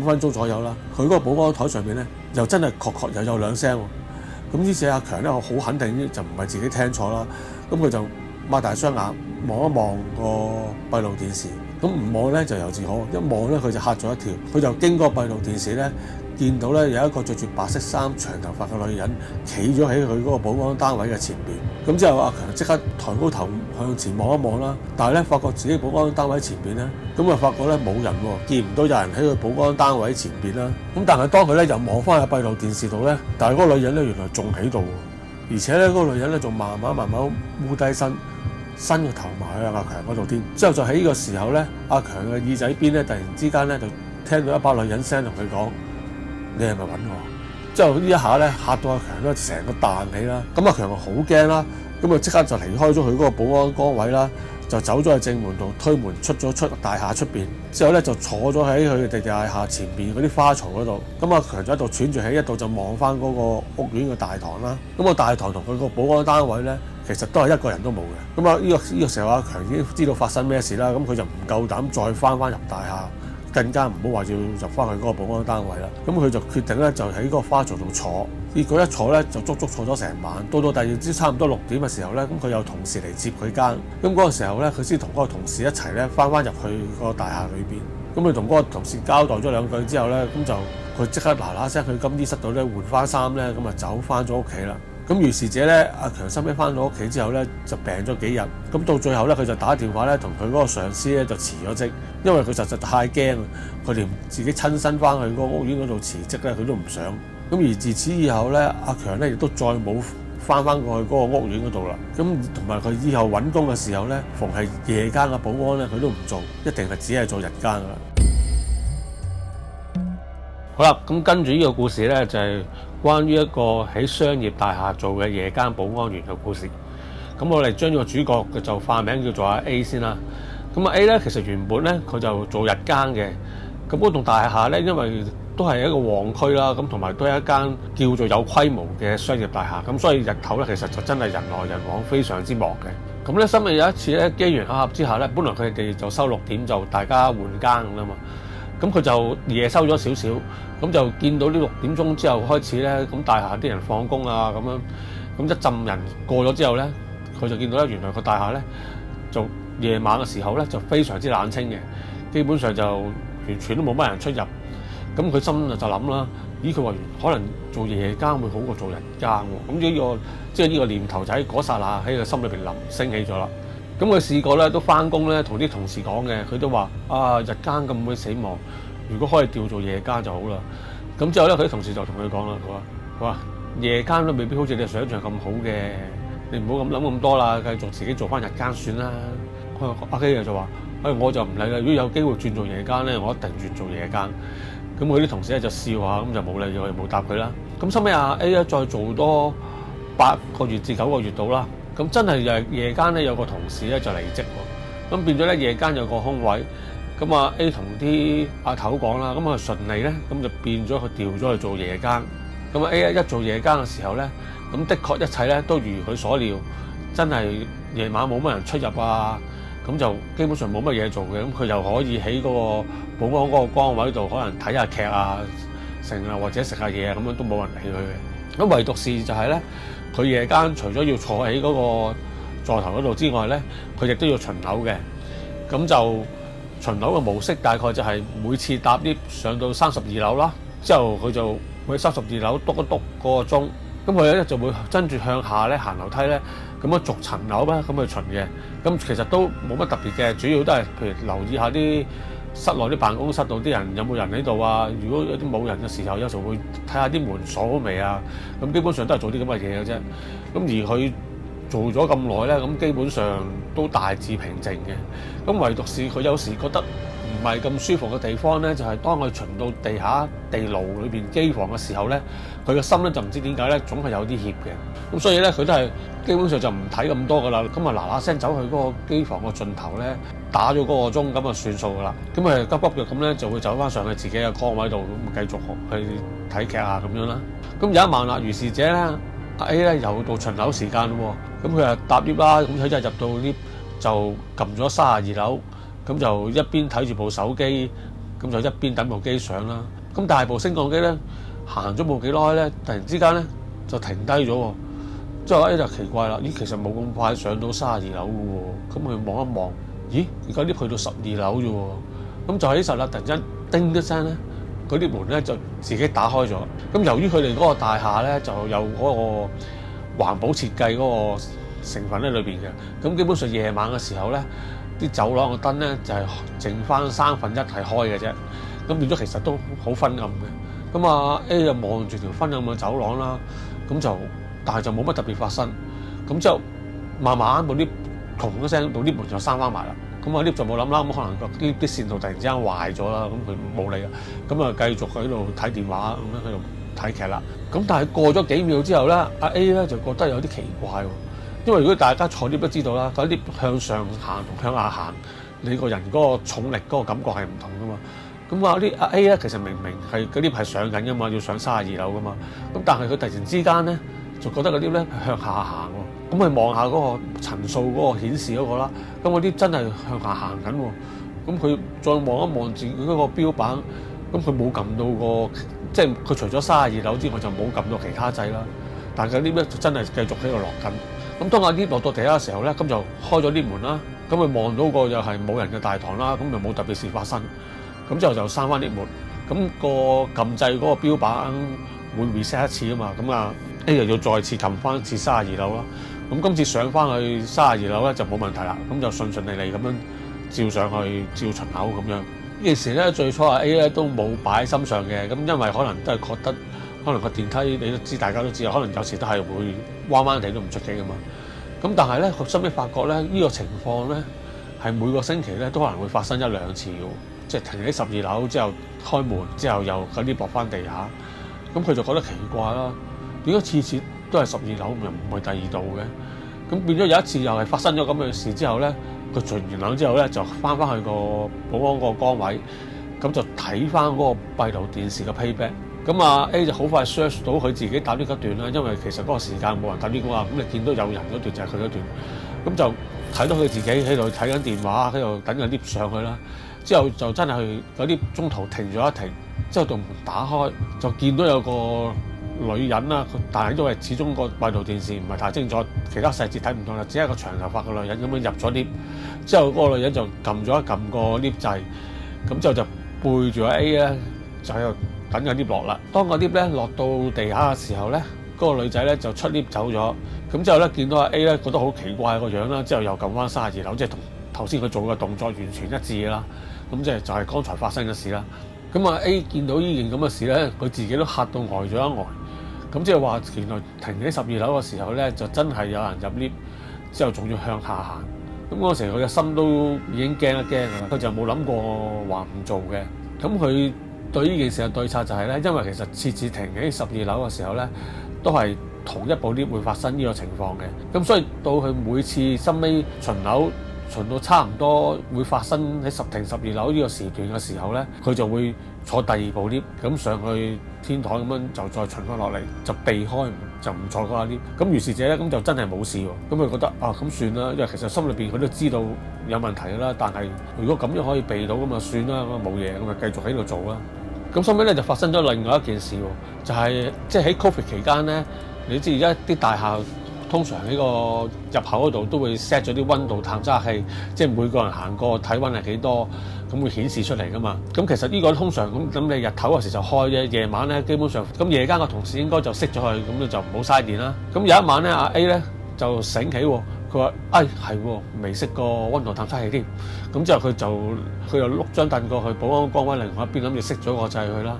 5分鐘左右啦。佢嗰個保安台上面咧又真係確又有兩聲喎。咁於是阿強咧好肯定就唔係自己聽錯啦。咁佢就擘大雙眼望一望個閉路電視。咁唔望咧就由自可，一望咧佢就嚇咗一跳。佢就經過閉路電視咧，見到咧有一個着住白色衫、長頭髮嘅女人企咗喺佢嗰個保安單位嘅前邊。咁之後阿強即刻抬高頭向前望一望啦，但係咧發覺自己保安單位前邊咧，咁啊發覺咧冇人喎，見唔到有人喺佢保安單位前邊啦。咁但係當佢咧又望翻去閉路電視度咧，但係嗰個女人咧原來仲喺度，而且咧嗰個女人咧仲慢慢烏低身，伸個頭埋喺阿強嗰度添。之後就喺呢個時候咧，阿強嘅耳仔邊咧突然之間咧就聽到一把女人聲同佢講：你係咪揾我？之後呢一下咧嚇到阿強咧成個彈起啦。咁阿強就好驚啦，咁啊即刻就離開咗佢嗰個保安崗位啦，就走咗去正門度推門出大廈出邊。之後咧就坐咗喺佢哋大廈前邊嗰啲花槽嗰度。咁阿強就喺度喘住氣，一度就望翻嗰個屋苑嘅大堂啦。咁個大堂同佢個保安單位咧，其實都係一個人都冇嘅。咁啊呢個時候阿強已經知道發生咩事啦，咁佢就唔夠膽再翻入大廈，更加唔好話要入翻去嗰個保安單位啦。咁佢就決定咧就喺嗰個花槽度坐，結果一坐咧就足足坐咗成晚。到第二朝差唔多6點嘅時候咧，咁佢有同事嚟接佢更，咁嗰個時候咧佢先同嗰個同事一齊咧翻入去個大廈裏邊。咁佢同嗰個同事交代咗2句之後咧，咁就佢即刻嗱聲去更衣室度咧換翻衫咧，咁啊走翻咗屋企啦。咁如是者咧，阿強收尾翻到屋企之後咧，就病咗幾日。咁到最後咧，佢就打電話咧，同佢嗰個上司咧就辭咗職，因為佢實在太驚，佢連自己親身翻去嗰個屋苑嗰度辭職咧，佢都唔想。咁而自此以後咧，阿強咧亦都再冇翻過去嗰個屋苑嗰度啦。咁同埋佢以後揾工嘅時候咧，逢係夜間嘅保安咧，佢都唔做，一定係只係做日間噶啦。好啦，咁跟住呢個故事咧，就係關於一個喺商業大廈做嘅夜間保安員嘅故事。咁我哋將呢個主角嘅就化名叫做阿 A 先啦。咁阿 A 咧，其實原本咧佢就做日間嘅。咁嗰棟大廈咧，因為都係一個旺區啦，咁同埋都係一間叫做有規模嘅商業大廈。咁所以日頭咧，其實就真係人來人往，非常之忙嘅。咁咧，深夜有一次咧，機緣巧合之下咧，本來佢哋就收6點就大家換更咁啦嘛。咁佢就夜收咗少少，咁就見到呢6點鐘之後開始咧，咁大廈啲人放工啊咁樣，咁一陣人過咗之後咧，佢就見到咧原來個大廈咧就夜晚嘅時候咧就非常之冷清嘅，基本上就完全都冇乜人出入。咁佢心就諗啦，咦佢話可能做夜間會好過做日間喎。咁呢個念頭就喺嗰剎那喺佢心裏邊升起咗啦。咁佢試過咧，都翻工咧，同啲同事講嘅，佢都話啊，日間咁鬼死忙，如果可以調做夜間就好啦。咁之後咧，佢啲同事就同佢講啦，佢話夜間都未必好似你想象咁好嘅，你唔好咁諗咁多啦，繼續自己做翻日間算啦。阿基就話，我就唔理啦，如果有機會轉做夜間咧，我一定轉做夜間。咁佢啲同事咧就笑下，咁就冇理佢，冇答佢啦。咁收尾阿 A 咧再做多8個月至9個月到啦。咁真係夜間咧有個同事咧就離職喎，咁變咗咧夜間有個空位，咁啊 A 同啲阿頭講啦，咁啊順利咧，咁就變咗佢調咗去做夜間。咁啊 A 一做夜間嘅時候咧，咁的確一切咧都如佢所料，真係夜晚冇乜人出入啊，咁就基本上冇乜嘢做嘅，咁佢又可以喺嗰個保安嗰個崗位度可能睇下劇啊、食啊或者食下嘢啊，咁樣都冇人理佢嘅。咁唯獨是就係咧。佢夜間除咗要坐喺嗰個座頭嗰度之外咧，佢亦都要巡樓嘅。咁就巡樓嘅模式大概就係每次搭 lift 上到32樓啦，之後佢就會喺32樓篤一篤個鐘，咁佢咧就會跟住向下咧行樓梯咧，咁樣逐層樓咧咁去巡嘅。咁其實都冇乜特別嘅，主要都係譬如留意下啲室內啲辦公室度啲人有冇人喺度啊？如果有啲冇人嘅時候，有時候會睇下啲門鎖咗未啊？咁基本上都係做啲咁嘅嘢嘅啫。咁而佢做咗咁耐咧，咁基本上都大致平靜嘅。咁唯獨是佢有時覺得唔係咁舒服嘅地方咧，就係當佢巡到地下地牢裏邊機房嘅時候咧，佢個心咧就唔知點解咧，總係有啲怯嘅。咁所以咧，佢都係基本上就唔睇咁多噶啦。咁啊嗱嗱聲走去嗰個機房個盡頭咧，打咗嗰個鐘咁就算數噶啦。咁啊急急腳咁咧，就會走翻上去自己嘅崗位度，咁繼續去睇劇啊咁樣啦。咁有一晚啦，如是者咧，阿 A 咧又到巡樓時間咯喎。咁佢啊搭 lift 啦，咁佢就入到 lift 就撳咗32樓，咁就一邊睇住部手機，咁就一邊等部機上啦。咁但係部升降機咧行咗冇幾耐咧，突然之間咧就停低咗喎。之後 A 就奇怪啦，咦其實冇咁快上到32樓嘅喎。咁佢望一望，咦而家 lift 去到12樓啫喎。咁就喺實啦，突然間叮一聲咧，嗰啲門咧就自己打開咗。咁由於佢哋嗰個大廈咧就有嗰個環保設計嗰個成分喺裏邊嘅，咁基本上夜晚嘅時候咧，啲走廊嘅燈咧就係剩翻1/3係開嘅啫，咁變咗其實都好昏暗嘅。咁啊 A 就望住條昏暗嘅走廊啦，咁就但係就冇乜特別發生。咁之後慢慢部 lift 嘭一聲，部 lift 門就閂翻埋啦。咁啊 lift 就冇諗啦，咁可能個啲線路突然之間壞咗啦，咁佢冇理啊，咁啊繼續喺度睇電話，咁樣喺度睇劇啦。咁但係過咗幾秒之後咧，阿 A 咧就覺得有啲奇怪喎。因為如果大家坐 lift 都知道啦，嗰 lift 向上行同向下行，你個人嗰個重力嗰個感覺係唔同噶嘛。咁啊啲阿 A 咧其實明明係嗰 lift 係上緊噶嘛，要上32樓噶嘛。咁但係佢突然之間咧就覺得嗰 lift 咧向下行喎。咁佢望下嗰個層數嗰個顯示嗰個啦，咁嗰啲真係向下行緊喎。咁佢再望一望自己嗰個標板，咁佢冇撳到個，即係佢除咗32樓之外就冇撳到其他掣啦。但係 lift 咧就真係繼續喺度落緊。咁當lift落到地下嘅時候咧，咁就開咗 lift 門啦。咁佢望到個又係冇人嘅大堂啦，咁就冇特別事發生。咁之後就閂翻 lift 門。咁個撳掣嗰個標板會 reset 一次啊嘛。咁啊 A 又要再次撳翻次32樓啦。咁今次上翻去32樓咧就冇問題啦。咁就順順利利咁樣照上去照巡樓咁樣。呢件事咧最初A 咧都冇擺喺心上嘅。咁因為可能都係覺得可能個電梯你都知，大家都知啊，可能有時都係會彎彎地都唔出奇噶嘛。咁但係咧，佢後尾發覺咧，呢個情況咧係每個星期咧都可能會發生1-2次嘅，即係停喺12樓之後開門之後又嗰啲落翻地下。咁佢就覺得奇怪啦，點解次次都係12樓又唔係第2度嘅？咁變咗有一次又係發生咗咁嘅事之後咧，佢巡完樓之後咧就翻去個保安個崗位，咁就睇翻嗰個閉路電視嘅 playback。咁啊 A 就好快 search 到佢自己搭 lift 嗰段啦，因為其實嗰個時間冇人搭 lift 㗎嘛，咁你見到有人嗰段就係佢嗰段，咁就睇到佢自己喺度睇緊電話，喺度等緊 lift 上去啦。之後就真係去嗰啲中途停咗一停，之後道門打開就見到有個女人啦，但係因為始終個閉路電視唔係太清楚，其他細節睇唔到啦，只係一個長頭髮嘅女人咁樣入咗 lift，之後嗰個女人就撳咗一撳個 lift 掣，咁之後就背住 A 咧就喺度等緊 lift 落啦。當個 lift 咧落到地下嘅時候咧，嗰個女仔咧就出 lift 走咗。咁之後咧見到阿 A 咧覺得好奇怪個樣啦，之後又撳翻32樓，即係同頭先佢做嘅動作完全一致嘅啦。咁即係就係剛才發生嘅事啦。咁啊 A 見到呢件咁嘅事咧，佢自己都嚇到呆咗一呆。咁即係話原來停喺12樓嘅時候咧，就真係有人入 lift，之後仲要向下行。咁嗰時佢嘅心都已經驚一驚㗎啦，佢就冇諗過話唔做嘅。咁佢對呢件事嘅對策就係咧，因為其實次次停喺12樓嘅時候咧，都係同一部 lift 會發生呢個情況嘅。咁所以到佢每次收尾巡樓巡到差唔多會發生喺停12樓呢個時段嘅時候咧，佢就會坐第2部 lift 咁上去天台咁樣就再巡翻落嚟，就避開就唔坐嗰個 lift。咁於是者咧咁就真係冇事喎。咁佢覺得啊咁算啦，因為其實心裏邊佢都知道有問題㗎啦。但係如果咁樣可以避到咁就算啦，咁啊冇嘢，咁啊繼續喺度做啦。咁收尾咧就發生咗另外一件事喎，就係即係喺 Covid 期間咧，你知而家啲大廈通常喺個入口嗰度都會 set 咗啲溫度探測器，即係每個人行過體溫係幾多，咁會顯示出嚟噶嘛。咁其實呢個通常咁你日頭嗰時就開啫，夜晚咧基本上咁夜間個同事應該就熄咗佢，咁你就唔好嘥電啦。咁有一晚咧，阿 A 咧就醒起喎，佢話：係喎，未熄個溫度探測器添。咁之後佢又碌張凳過去保安崗位另外一邊，諗住熄咗個掣佢啦。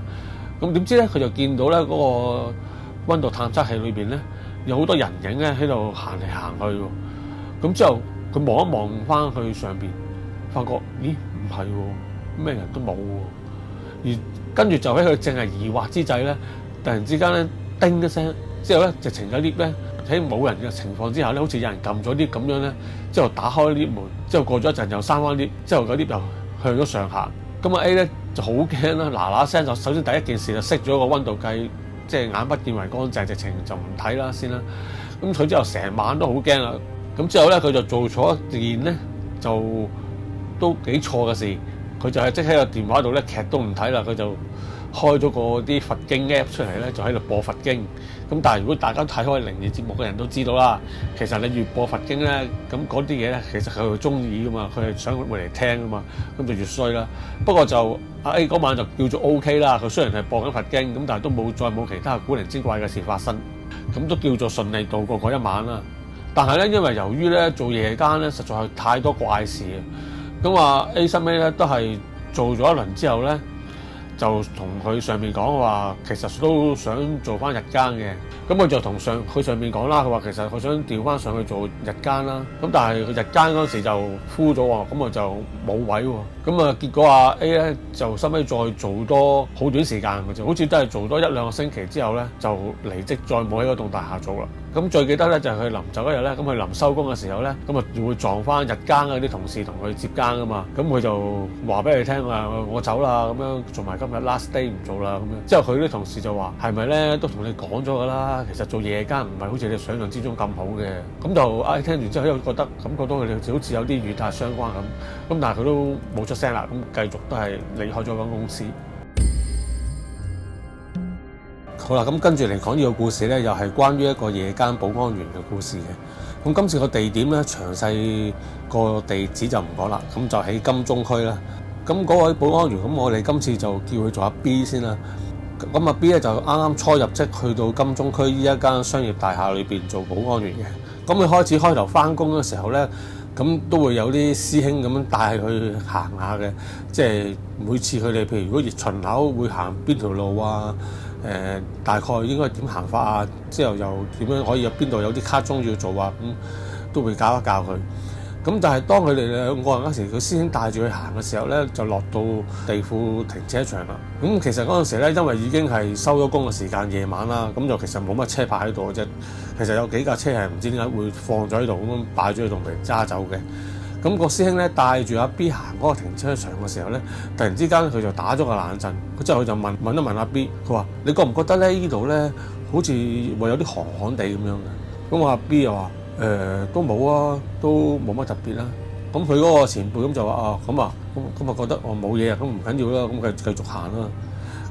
咁點知咧佢就見到咧嗰個溫度探測器裏邊咧有好多人影咧喺度行嚟行去喎。咁之後佢望一望翻去上邊，發覺咦唔係喎，咩人都冇喎。而跟住就喺佢淨係疑惑之際咧，突然之間咧叮一聲，之後咧直情嘅 lift 咧喺冇人嘅情況之下咧，好似有人撳咗 lift 咁樣咧，之後打開 lift 門，之後過咗一陣又閂翻 lift，之後個 lift 又向咗上行。咁啊 A 咧就好驚啦，嗱聲就首先第一件事就熄咗個溫度計，即係眼不見為乾淨，直情就唔睇啦先啦。咁佢之後成晚都好驚啦。咁之後咧佢就做錯一件咧就都幾錯嘅事，佢就係即喺個電話度咧劇都唔睇啦，佢就開咗個啲佛經 app 出嚟咧，就喺度播佛經。咁但係如果大家睇開靈異節目嘅人都知道啦，其實你越播佛經咧，咁嗰啲嘢咧，其實佢會中意噶嘛，佢係想會嚟聽噶嘛，咁就越衰啦。不過就阿 A 嗰晚就叫做 OK 啦，佢雖然係播緊佛經，咁但係都冇其他古靈精怪嘅事發生，咁都叫做順利度過嗰一晚啦。但係咧，因為由於咧做夜間咧，實在係太多怪事啊，咁話 A 收尾咧都係做咗一輪之後咧，就同佢上面講話，其實都想做翻日間嘅。咁佢就同佢上面講啦，佢話其實佢想調翻上去做日間啦。咁但係佢日間嗰時就 full 咗喎，咁啊就冇位喎。咁啊結果啊 A 咧就收尾再做多好短時間嘅啫，好似都係做多1-2個星期之後咧就離職，再冇喺嗰棟大廈做啦。咁最記得咧就係佢臨走嗰日咧，咁佢臨收工嘅時候咧，咁啊會撞翻日更嗰啲同事同佢接更噶嘛，咁佢就話俾佢聽話我走啦，咁樣做埋今日 last day 唔做啦咁樣。之後佢啲同事就話係咪咧都同你講咗噶啦，其實做夜更唔係好似你想象之中咁好嘅。咁就聽完之後又覺得感覺到佢哋好似有啲與他相關咁，咁但係佢都冇出聲啦，咁繼續都係離開咗間公司。好啦，咁跟住嚟講呢個故事咧，又係關於一個夜間保安員嘅故事嘅。咁今次個地點咧，詳細個地址就唔講啦。咁就喺金鐘區啦。咁嗰位保安員，咁我哋今次就叫佢做阿 B 先啦。咁阿 B 咧就啱啱初入職，去到金鐘區呢一間商業大廈裏邊做保安員嘅。咁佢開頭翻工嘅時候咧，咁都會有啲師兄咁樣帶佢行下嘅，即係每次佢哋譬如如果巡口會行邊條路啊？大概應該點行法啊？之後又點樣可以入邊度有啲卡鐘要做啊？咁都會教一教佢。咁但係當佢哋兩個人嗰時，佢師兄帶住佢行嘅時候咧，就落到地庫停車場啦。咁其實嗰陣時咧，因為已經係收咗工嘅時間，夜晚啦，咁就其實冇乜車牌喺度嘅啫。其實有幾架車係唔知點解會放咗喺度，咁樣擺咗喺度俾人揸走嘅。咁個師兄咧帶住阿 B 行嗰個停車場嘅時候咧，突然之間佢就打咗個冷震，之後佢就問一問阿 B，佢話：你覺唔覺得咧呢度咧好似會有啲寒寒地咁樣嘅？咁阿 B 又話：都冇啊，都冇乜特別啦。咁佢嗰個前輩咁就話：咁啊，咁覺得冇嘢啊，咁唔緊要啦，咁繼續行啦。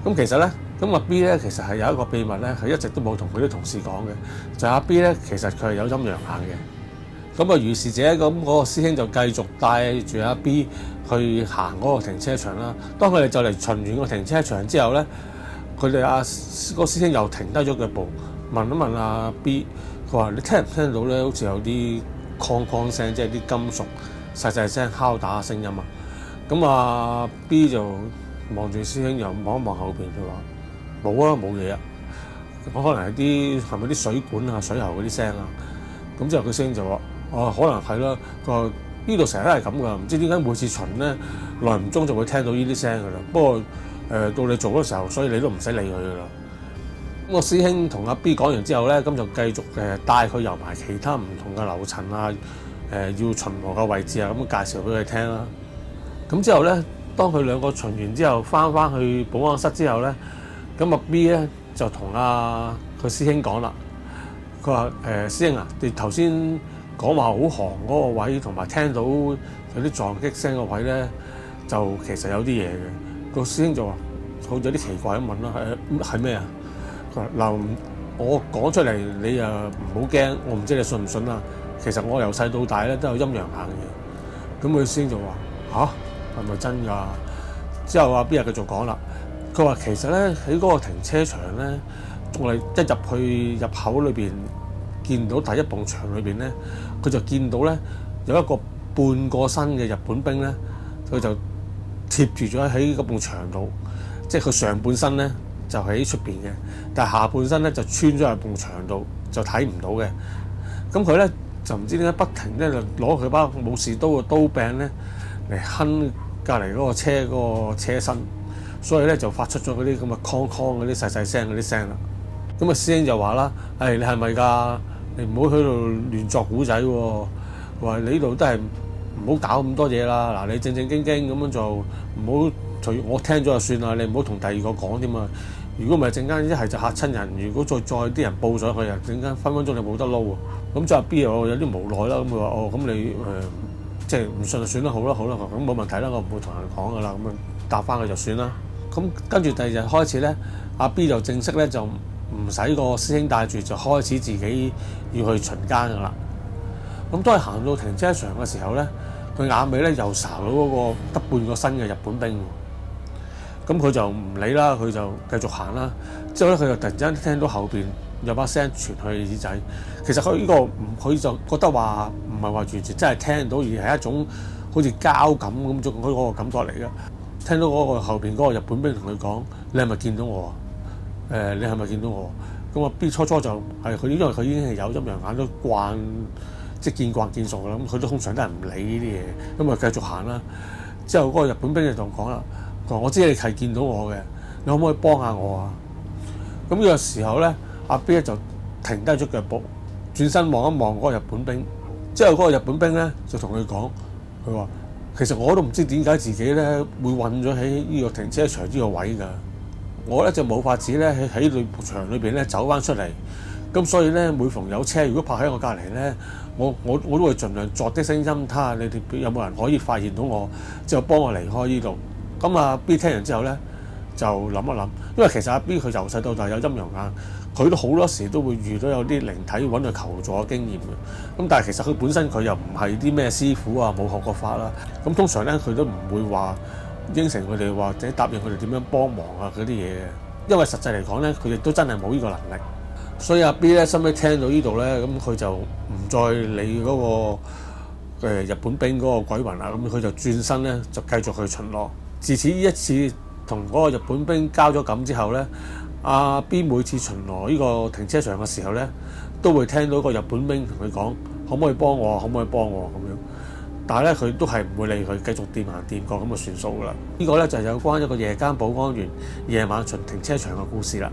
咁其實咧，咁阿 B 咧其實係有一個秘密咧，佢一直都冇同佢啲同事講嘅，就係阿 B 咧其實佢係有陰陽眼嘅。咁啊，如是者咁嗰個師兄就繼續帶住阿 B 去行嗰個停車場啦。當佢哋就嚟巡完個停車場之後咧，佢哋嗰個師兄又停低咗腳步，問一問阿 B， 佢話：你聽唔聽到咧？好似有啲哐哐聲，即係啲金屬細細聲敲打聲音啊！咁啊 B 就望住師兄，又望一望後邊，佢話：冇啊，冇嘢啊！可能係係咪啲水管啊、水喉嗰啲聲啊？咁之後佢師兄就話：可能係啦。佢話呢度成日都係咁噶，唔知點解每次巡咧，耐唔中就會聽到呢啲聲噶啦。不過到你做嗰時候，所以你都唔使理佢噶啦。咁個師兄同阿 B 講完之後咧，咁就繼續帶佢遊埋其他唔同嘅樓層啊，要巡邏嘅位置啊，咁介紹俾佢聽啦。咁之後咧，當佢兩個巡完之後，翻去保安室之後咧，咁阿 B 咧就同佢師兄講啦。佢話：師兄啊，你頭先講話好寒嗰個位，同埋聽到有啲撞擊聲個位咧，就其實有啲嘢嘅。個師兄就話：好似有啲奇怪咁問啦，係咩啊？佢話：嗱，我講出嚟你又唔好驚，我唔知你信唔信啦。其實我由細到大咧都有陰陽眼嘅。咁佢師兄就話：吓？係咪真㗎？之後阿 B 繼續講啦。佢話其實咧喺嗰個停車場咧，我哋一入去入口裏邊，見到第一埲牆裏邊咧，佢就見到咧有一個半個身嘅日本兵咧，佢就貼住咗喺嗰埲牆度，即係佢上半身咧就喺出邊嘅，但係下半身咧就穿咗喺埲牆度，就睇唔到嘅。咁佢咧就唔知點解不停咧就攞佢把武士刀嘅刀柄咧嚟哼隔離嗰個車嗰個車身，所以咧就發出咗嗰啲咁嘅哐哐嗰啲細細聲嗰啲聲啦。咁啊師兄就話啦：你係咪㗎？你唔好喺度亂作古仔喎！話你呢度都係唔好搞咁多嘢啦。嗱，你正正經經咁樣做，唔好隨我聽咗就算啦。你唔好同第二個講添嘛。如果唔係陣間一係就嚇親人，如果再啲人報上去啊，陣間分分鐘你冇得撈喎。咁就阿 B 有啲無奈啦。咁佢話：咁你即係唔信就算啦，好啦，咁冇問題啦，我唔會同人講㗎啦。咁樣答翻佢就算啦。咁跟住第二日開始咧，阿 B 就正式咧就唔使個師兄帶住，就開始自己要去巡更㗎啦。咁當佢行到停車場嘅時候咧，佢眼尾咧又睄到嗰個得半個身嘅日本兵。咁佢就唔理啦，佢就繼續行啦。之後咧，佢就突然之間聽到後邊有把聲傳去耳仔。其實佢呢個佢就覺得話唔係話完全真係聽到，而係一種好似交感咁種嗰個感覺嚟嘅。聽到嗰個後邊嗰個日本兵同佢講：你係咪見到我啊？你係咪見到我？咁啊 B 初就係佢，因為佢已經係有陰陽眼，都慣即係見慣見熟㗎啦。咁佢都通常都係唔理呢啲嘢，咁啊繼續行啦。之後嗰個日本兵就同我講啦：佢話我知你係見到我嘅，你可唔可以幫下我啊？咁呢個時候咧，阿 B 就停低咗腳步，轉身望一望嗰個日本兵，之後嗰個日本兵咧就同佢講，佢話其實我都唔知點解自己咧會困咗喺呢個停車場呢個位㗎，我咧就冇法子咧喺場裏邊咧走翻出嚟，咁所以咧每逢有車如果泊喺我隔離咧，我都會盡量作啲聲音，睇下你哋有冇人可以發現到我，之後幫我離開呢度。咁阿 B 聽完之後咧就諗一諗，因為其實阿 B 佢由細到大有陰陽眼，佢都好多時都會遇到有啲靈體揾佢求助嘅經驗嘅。咁但係其實佢本身佢又唔係啲咩師傅啊，冇學過法啦。咁通常咧佢都唔會話應承佢哋或者答應佢哋點樣幫忙啊嗰啲嘢嘅，因為實際嚟講咧佢亦都真係冇呢個能力。所以阿 B 咧收尾聽到呢度咧，咁佢就唔再理嗰個日本兵嗰個鬼魂啦，咁佢就轉身咧就繼續去巡邏。自此呢一次同嗰個日本兵交咗感之後咧，阿 B 每次巡邏呢個停車場嘅時候咧，都會聽到個日本兵同佢講可唔可以幫我，可唔可以幫我咁樣。但係咧佢都係唔會理佢，繼續掂行掂過咁就算數噶啦。呢個咧就係有關一個夜間保安員夜晚巡停車場嘅故事啦。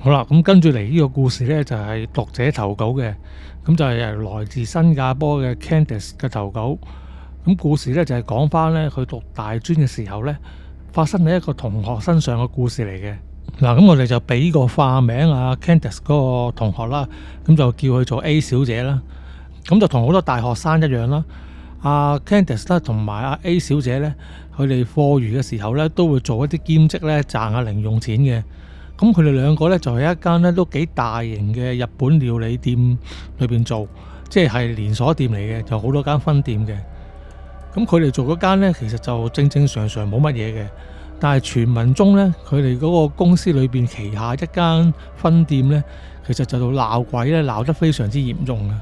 好啦，咁跟住嚟呢個故事呢，就係讀者投稿嘅，咁就係來自新加坡嘅 Candice 嘅投稿。咁故事呢，就係講翻呢，佢讀大專嘅時候呢，發生喺一個同學身上嘅故事嚟嘅。嗱，咁我哋就俾個化名啊 Candice 嗰個同學啦，咁就叫佢做 A 小姐啦。咁就同好多大學生一樣啦。阿 Candice 啦同埋阿 A 小姐呢，佢哋課餘嘅時候呢，都會做一啲兼職呢，賺下零用錢嘅。咁佢哋兩個咧就喺一間咧都幾大型嘅日本料理店裏邊做，即係連鎖店嚟嘅，就好多間分店嘅。咁佢哋做嗰間咧，其實就正正常常冇乜嘢嘅，但係傳聞中咧，佢哋嗰個公司裏邊旗下一間分店咧，其實就到鬧鬼咧，鬧得非常之嚴重嘅。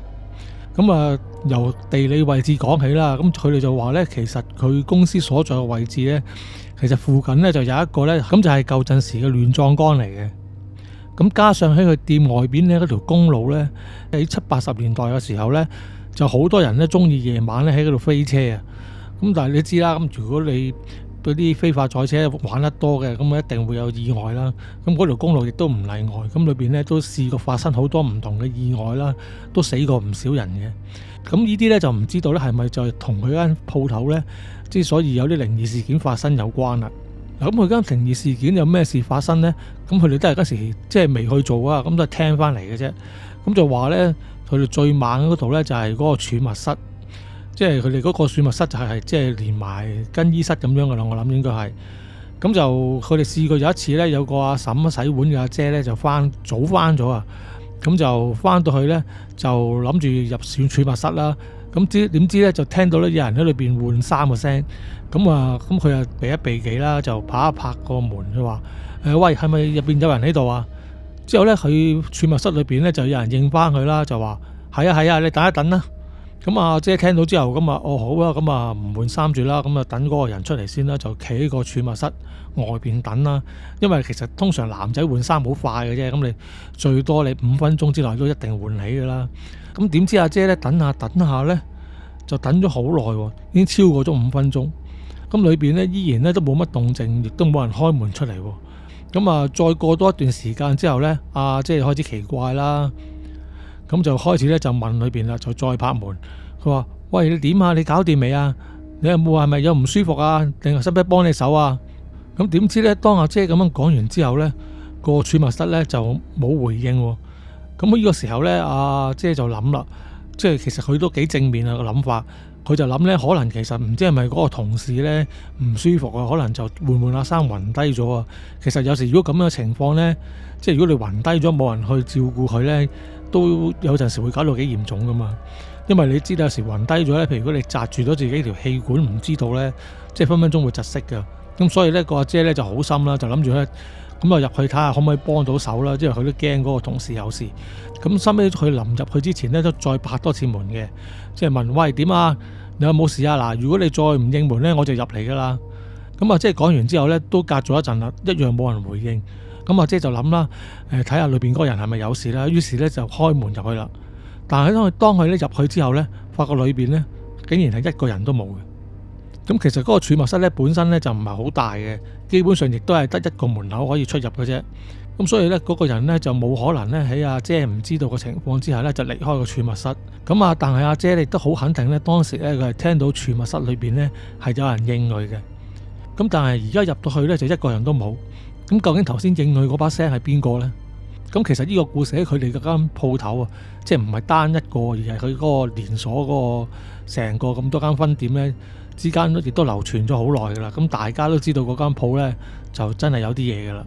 咁啊，由地理位置講起啦，咁佢哋就話咧，其實佢公司所在嘅位置咧，其實附近咧就有一個咧，咁就係舊陣時嘅亂葬崗嚟嘅。咁加上喺佢店外邊咧嗰條公路咧，喺70-80年代嘅時候咧，就好多人咧中意夜晚咧喺嗰度飛車啊。咁但係你知啦，咁如果你嗰啲非法賽車玩得多嘅，咁一定會有意外啦。咁嗰條公路亦都唔例外，咁裏邊咧都試過發生好多唔同嘅意外啦，都死過唔少人嘅。咁呢啲咧就唔知道咧係咪就係同佢間鋪頭咧之所以有啲靈異事件發生有關啦。嗱，咁佢間靈異事件有咩事發生咧？咁佢哋都係嗰時即係未去做啊，咁都係聽翻嚟嘅啫。咁就話咧，佢哋最猛嗰度咧就係嗰個儲物室。即係佢哋嗰個儲物室就係即係連埋更衣室咁樣噶啦，我諗應該係。咁就佢哋試過有一次咧，有個阿嬸洗碗嘅阿姐咧就早翻咗啊。咁就翻到去咧就諗住入儲物室啦。咁點知咧就聽到咧有人喺裏邊換衫嘅聲。咁佢啊避一避忌啦，就拍一拍個門，佢話：喂，係咪入邊有人喺度啊？之後咧佢儲物室裏邊咧就有人應翻佢啦，就話：係啊，你等一等啦。咁阿姐聽到之後，咁啊，好啊，咁啊唔換衫住啦，咁啊等嗰個人出嚟先啦，就企喺個儲物室外邊等啦。因為其實通常男仔換衫好快嘅啫，咁你最多你5分鐘之內都一定換起噶啦。咁點知阿姐咧等下咧，就等咗好耐喎，已經超過咗5分鐘。咁裏邊咧依然咧都冇乜動靜，亦都冇人開門出嚟喎。咁啊，再過多一段時間之後咧，阿姐開始奇怪啦。咁就開始咧就問裏邊啦，就再拍門。佢話：喂，你點啊？你搞掂未啊？你有冇係咪有唔舒服啊？定係使唔使幫你手啊？咁點知咧，當阿姐咁樣講完之後咧，個儲物室咧就冇回應喎。咁呢個時候咧，阿姐就諗啦，即係其實佢都幾正面啊個諗法。佢就諗咧，可能其實唔知係咪嗰個同事咧唔舒服啊，可能就換下衫暈低咗啊。其實有時如果咁樣嘅情況咧，即係如果你暈低咗冇人去照顧佢咧，都有陣時會搞到幾嚴重噶嘛。因為你知道有時暈低咗咧，譬如如果你紮住咗自己條氣管唔知道咧，即係分分鐘會窒息噶。咁所以咧個阿姐咧就好心啦，就諗住咧咁啊入去睇下可唔可以幫到手啦。因為佢都驚嗰個同事有事。咁收尾佢臨入去之前咧都再拍多次門嘅，即係問：喂，點啊？你有冇事啊？嗱，如果你再唔應門咧，我就入嚟噶啦。咁啊，即係講完之後咧，都隔咗一陣啦，一樣冇人回應。咁阿姐就諗啦，睇下裏邊嗰個人係咪有事啦。於是咧就開門入去啦。但係當佢咧入去之後咧，發覺裏邊咧竟然係一個人都冇嘅。咁其實嗰個儲物室咧本身咧就唔係好大嘅，基本上亦都係得一個門口可以出入嘅啫。咁所以咧嗰個人咧就冇可能咧喺阿姐唔知道嘅情況之下咧就離開個儲物室。咁但係阿姐亦都好肯定咧，當時咧佢係聽到儲物室裏邊咧係有人應佢嘅。咁但係而家入到去咧就一個人都冇。咁究竟頭先應佢嗰把聲係邊個咧？咁其實呢個故事喺佢哋嗰間鋪頭啊，即係唔係單一個，而係佢嗰個連鎖嗰個成個咁多間分店咧之間亦都流傳咗好耐噶啦。咁大家都知道嗰間鋪咧就真係有啲嘢噶啦。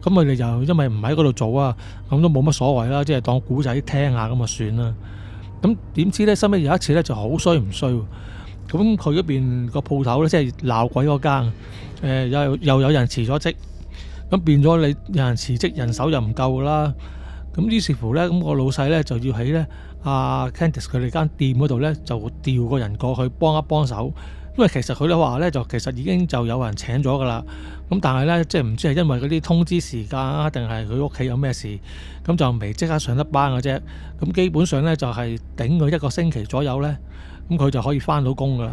咁佢哋就因為唔喺嗰度做啊，咁都冇乜所謂啦，即係當古仔聽下咁就算啦。咁點知咧，收尾有一次咧就好衰唔衰喎？咁佢嗰邊個鋪頭咧，即係鬧鬼嗰間，又有人辭咗職，咁變咗你有人辭職，人手又唔夠啦。咁於是乎咧，咁個老細咧就要喺咧阿 Candice 佢哋間店嗰度咧就調個人過去幫一幫手。因為其實佢哋話咧就其實已經就有人請咗噶啦，咁但係咧即係唔知係因為嗰啲通知時間啊，定係佢屋企有咩事，咁就未即刻上得班嘅啫。咁基本上咧就係頂佢1個星期左右咧，咁佢就可以翻到工噶啦。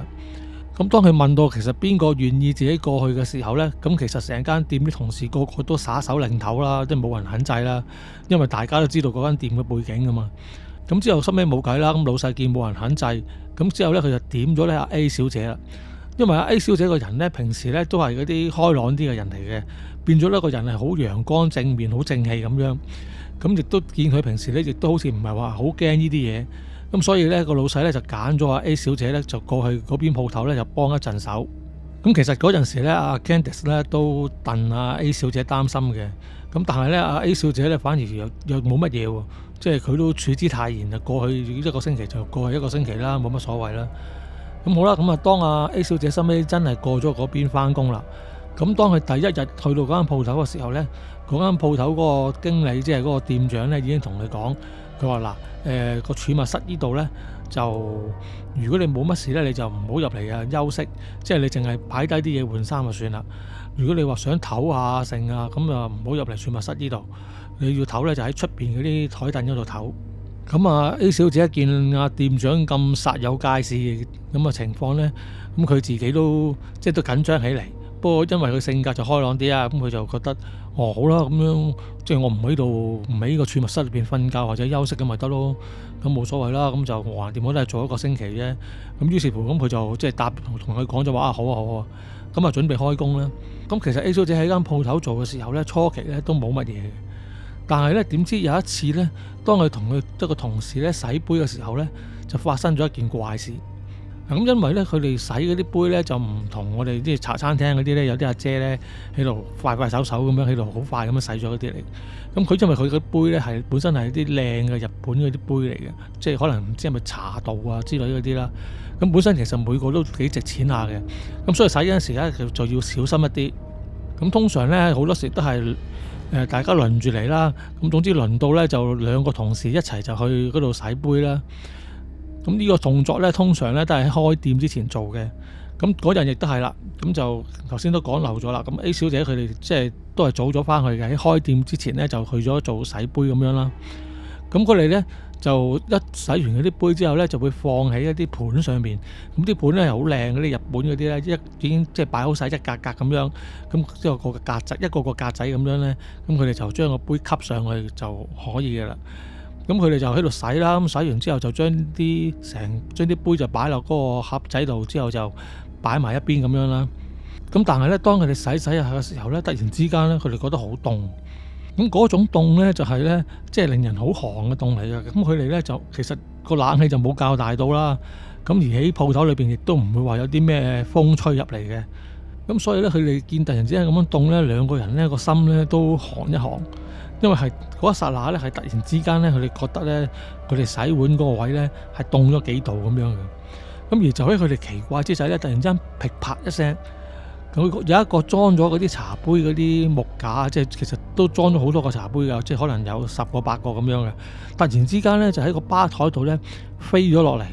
咁當佢問到其實邊個願意自己過去嘅時候咧，咁其實成間店啲同事個個都耍手擰頭啦，即係冇人肯制啦，因為大家都知道嗰間店嘅背景噶嘛。咁之後收尾冇計啦，咁老細見冇人肯制，咁之後咧佢就點咗咧阿 A 小姐啦。因為阿 A 小姐個人咧平時咧都係嗰啲開朗啲嘅人嚟嘅，變咗呢個人係好陽光正面、好正氣咁樣。咁亦都見佢平時咧亦都好似唔係話好驚呢啲嘢。咁所以咧個老細咧就揀咗阿 A 小姐咧就過去嗰邊鋪頭咧就幫一陣手。咁其實嗰陣時咧阿 Candice 咧都戥阿 A 小姐擔心嘅。咁但係咧阿 A 小姐咧反而又冇乜嘢喎。即係佢都處之泰然，就過去1個星期就過去1個星期啦，冇乜所謂啦。咁好啦，咁當阿 A 小姐收尾真係過咗嗰邊翻工啦。咁當佢第一日去到嗰間鋪頭嘅時候咧，嗰間鋪頭嗰個經理即係嗰個店長咧已經同佢講，佢話嗱個儲物室呢度咧就如果你冇乜事咧，你就唔好入嚟啊休息，即係你淨係擺低啲嘢換衫就算啦。如果你話想唞下剩啊，咁啊唔好入嚟儲物室呢度。你要唞咧就喺出邊嗰啲台凳嗰度唞。咁啊 A 小姐一見阿店長咁煞有介事咁嘅情況咧，咁佢自己都即係都緊張起嚟。不過因為佢性格就開朗啲啊，咁佢就覺得好啦，咁樣即係我唔喺度，唔喺呢個儲物室裏邊瞓覺或者休息咁咪得咯，咁冇所謂啦。咁就橫掂我都係做1個星期啫。咁於是乎咁佢就即係答同佢講咗話好啊好啊，咁啊準備開工啦。咁其實 A 小姐喺間鋪頭做嘅時候咧，初期咧都冇乜嘢嘅。但係咧，點知有一次咧，當佢同佢一個同事咧洗杯嘅時候咧，就發生咗一件怪事。咁因為咧，佢哋洗嗰啲杯咧就唔同我哋啲茶餐廳嗰啲咧，有啲阿姐咧喺度快快手手咁樣喺度好快咁樣洗咗嗰啲嚟。咁佢因為佢嗰杯咧係本身係啲靚嘅日本嗰啲杯嚟嘅，即係可能唔知係咪茶道啊之類嗰啲啦。咁本身其實每個都幾值錢下嘅。咁所以洗嗰陣時咧就要小心一啲。咁通常咧好多時都係大家輪住嚟啦。咁總之輪到咧就2個同事一齊就去嗰度洗杯啦。咁呢個動作咧，通常咧都係喺開店之前做嘅。咁嗰日亦都係啦。咁就頭先都講漏咗啦。咁 A 小姐佢哋即係都係早咗翻去嘅，喺開店之前咧就去咗做洗杯咁樣啦。咁佢哋咧就一洗完嗰啲杯之後咧，就會放喺一啲盤上面。咁啲盤咧係好靚嗰啲日本嗰啲咧，已經即係擺好晒一格格咁樣。咁之後個格仔一個個格仔咁樣咧，咁佢哋就將個杯吸上去就可以嘅啦。咁佢哋就喺度洗啦，咁洗完之後就將啲杯就擺落嗰個盒仔度，之後就擺埋一邊咁樣啦。咁但係咧，當佢哋洗下嘅時候咧，突然之間咧，佢哋覺得好凍。咁嗰種凍咧就係咧，即係令人好寒嘅凍嚟嘅。咁佢哋咧就其實個冷氣就冇較大到啦。咁而喺鋪頭裏邊亦都唔會話有啲咩風吹入嚟嘅。咁所以咧，佢哋見突然之間咁樣凍咧，兩個人咧個心咧都寒一寒。因為係嗰一剎那咧，係突然之間咧，佢哋覺得咧，佢哋洗碗嗰個位咧係凍咗幾度咁樣嘅。咁而就喺佢哋奇怪之際咧，突然之間噼啪一聲，有一個裝咗嗰啲茶杯嗰啲木架，即係其實都裝咗好多個茶杯㗎，即係可能有10個8個咁樣嘅。突然之間咧，就喺個吧台度咧飛咗落嚟，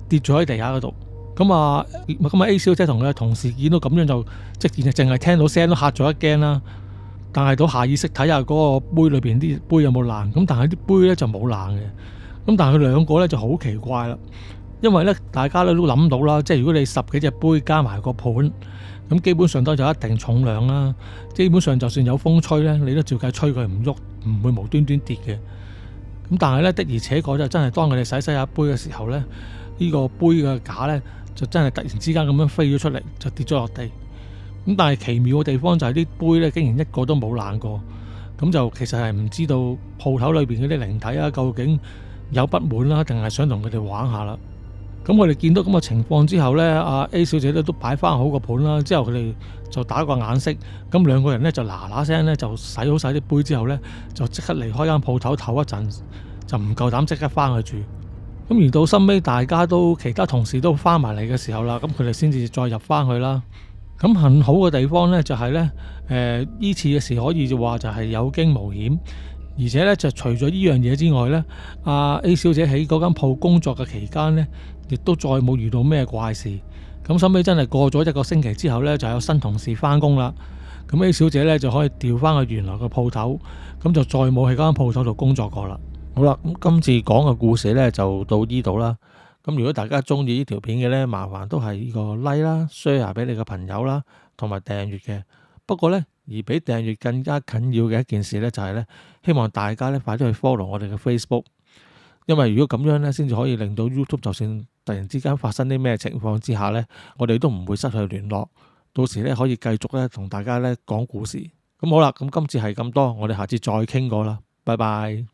跌咗喺地下嗰度。咁 A 小姐同佢嘅同事見到咁樣就即係淨係聽到聲都嚇咗一驚啦。但係到下意識睇下嗰個杯裏邊啲杯有冇爛，咁但係啲杯咧就冇爛嘅。咁但係佢兩個咧就好奇怪啦，因為咧大家都諗到啦，即係如果你10幾隻杯加埋個盤，咁基本上都有一定重量啦。基本上就算有風吹咧，你都照計吹佢唔喐，唔會無端端跌嘅。咁但係咧，的而且確就真係當佢哋洗下杯嘅時候咧，呢個杯嘅架咧就真係突然之間咁樣飛咗出嚟，就跌咗落地。咁但係奇妙嘅地方就係啲杯咧，竟然一個都冇爛過。咁就其實係唔知道鋪頭裏邊嗰啲靈體啊，究竟有不滿啦，定係想同佢哋玩下啦。咁我哋見到咁嘅情況之後咧，阿 A 小姐咧都擺翻好個盤啦，之後佢哋就打個眼色，咁兩個人咧就嗱聲咧就洗好晒啲杯之後咧，就即刻離開間鋪頭唞一陣，就唔夠膽即刻翻去住。咁而到深尾大家都其他同事都翻埋嚟嘅時候啦，咁佢哋先至再入翻去啦。咁幸好嘅地方咧就係咧，呢次嘅事可以就話就係有驚無險，而且咧就除咗呢樣嘢之外咧，阿 A 小姐喺嗰間鋪工作嘅期間咧，亦都再冇遇到咩怪事。咁收尾真係過咗1個星期之後咧，就有新同事翻工啦。咁 A 小姐咧就可以調翻去原來個鋪頭，咁就再冇喺嗰間鋪頭度工作過啦。好啦，咁今次講嘅故事咧就到呢度啦。咁如果大家中意呢條片嘅咧，麻煩都係呢個 like 啦、share 俾你嘅朋友啦，同埋訂閱嘅。不過咧，而比訂閱更加緊要嘅一件事咧，就係咧，希望大家咧快啲去 follow 我哋嘅 Facebook，因為如果咁樣咧，先至可以令到 YouTube 就算突然之間發生啲咩情況之下咧，我哋都唔會失去聯絡。到時咧可以繼續咧同大家咧講故事。咁好啦，咁今次係咁多，我哋下次再傾過啦，拜拜。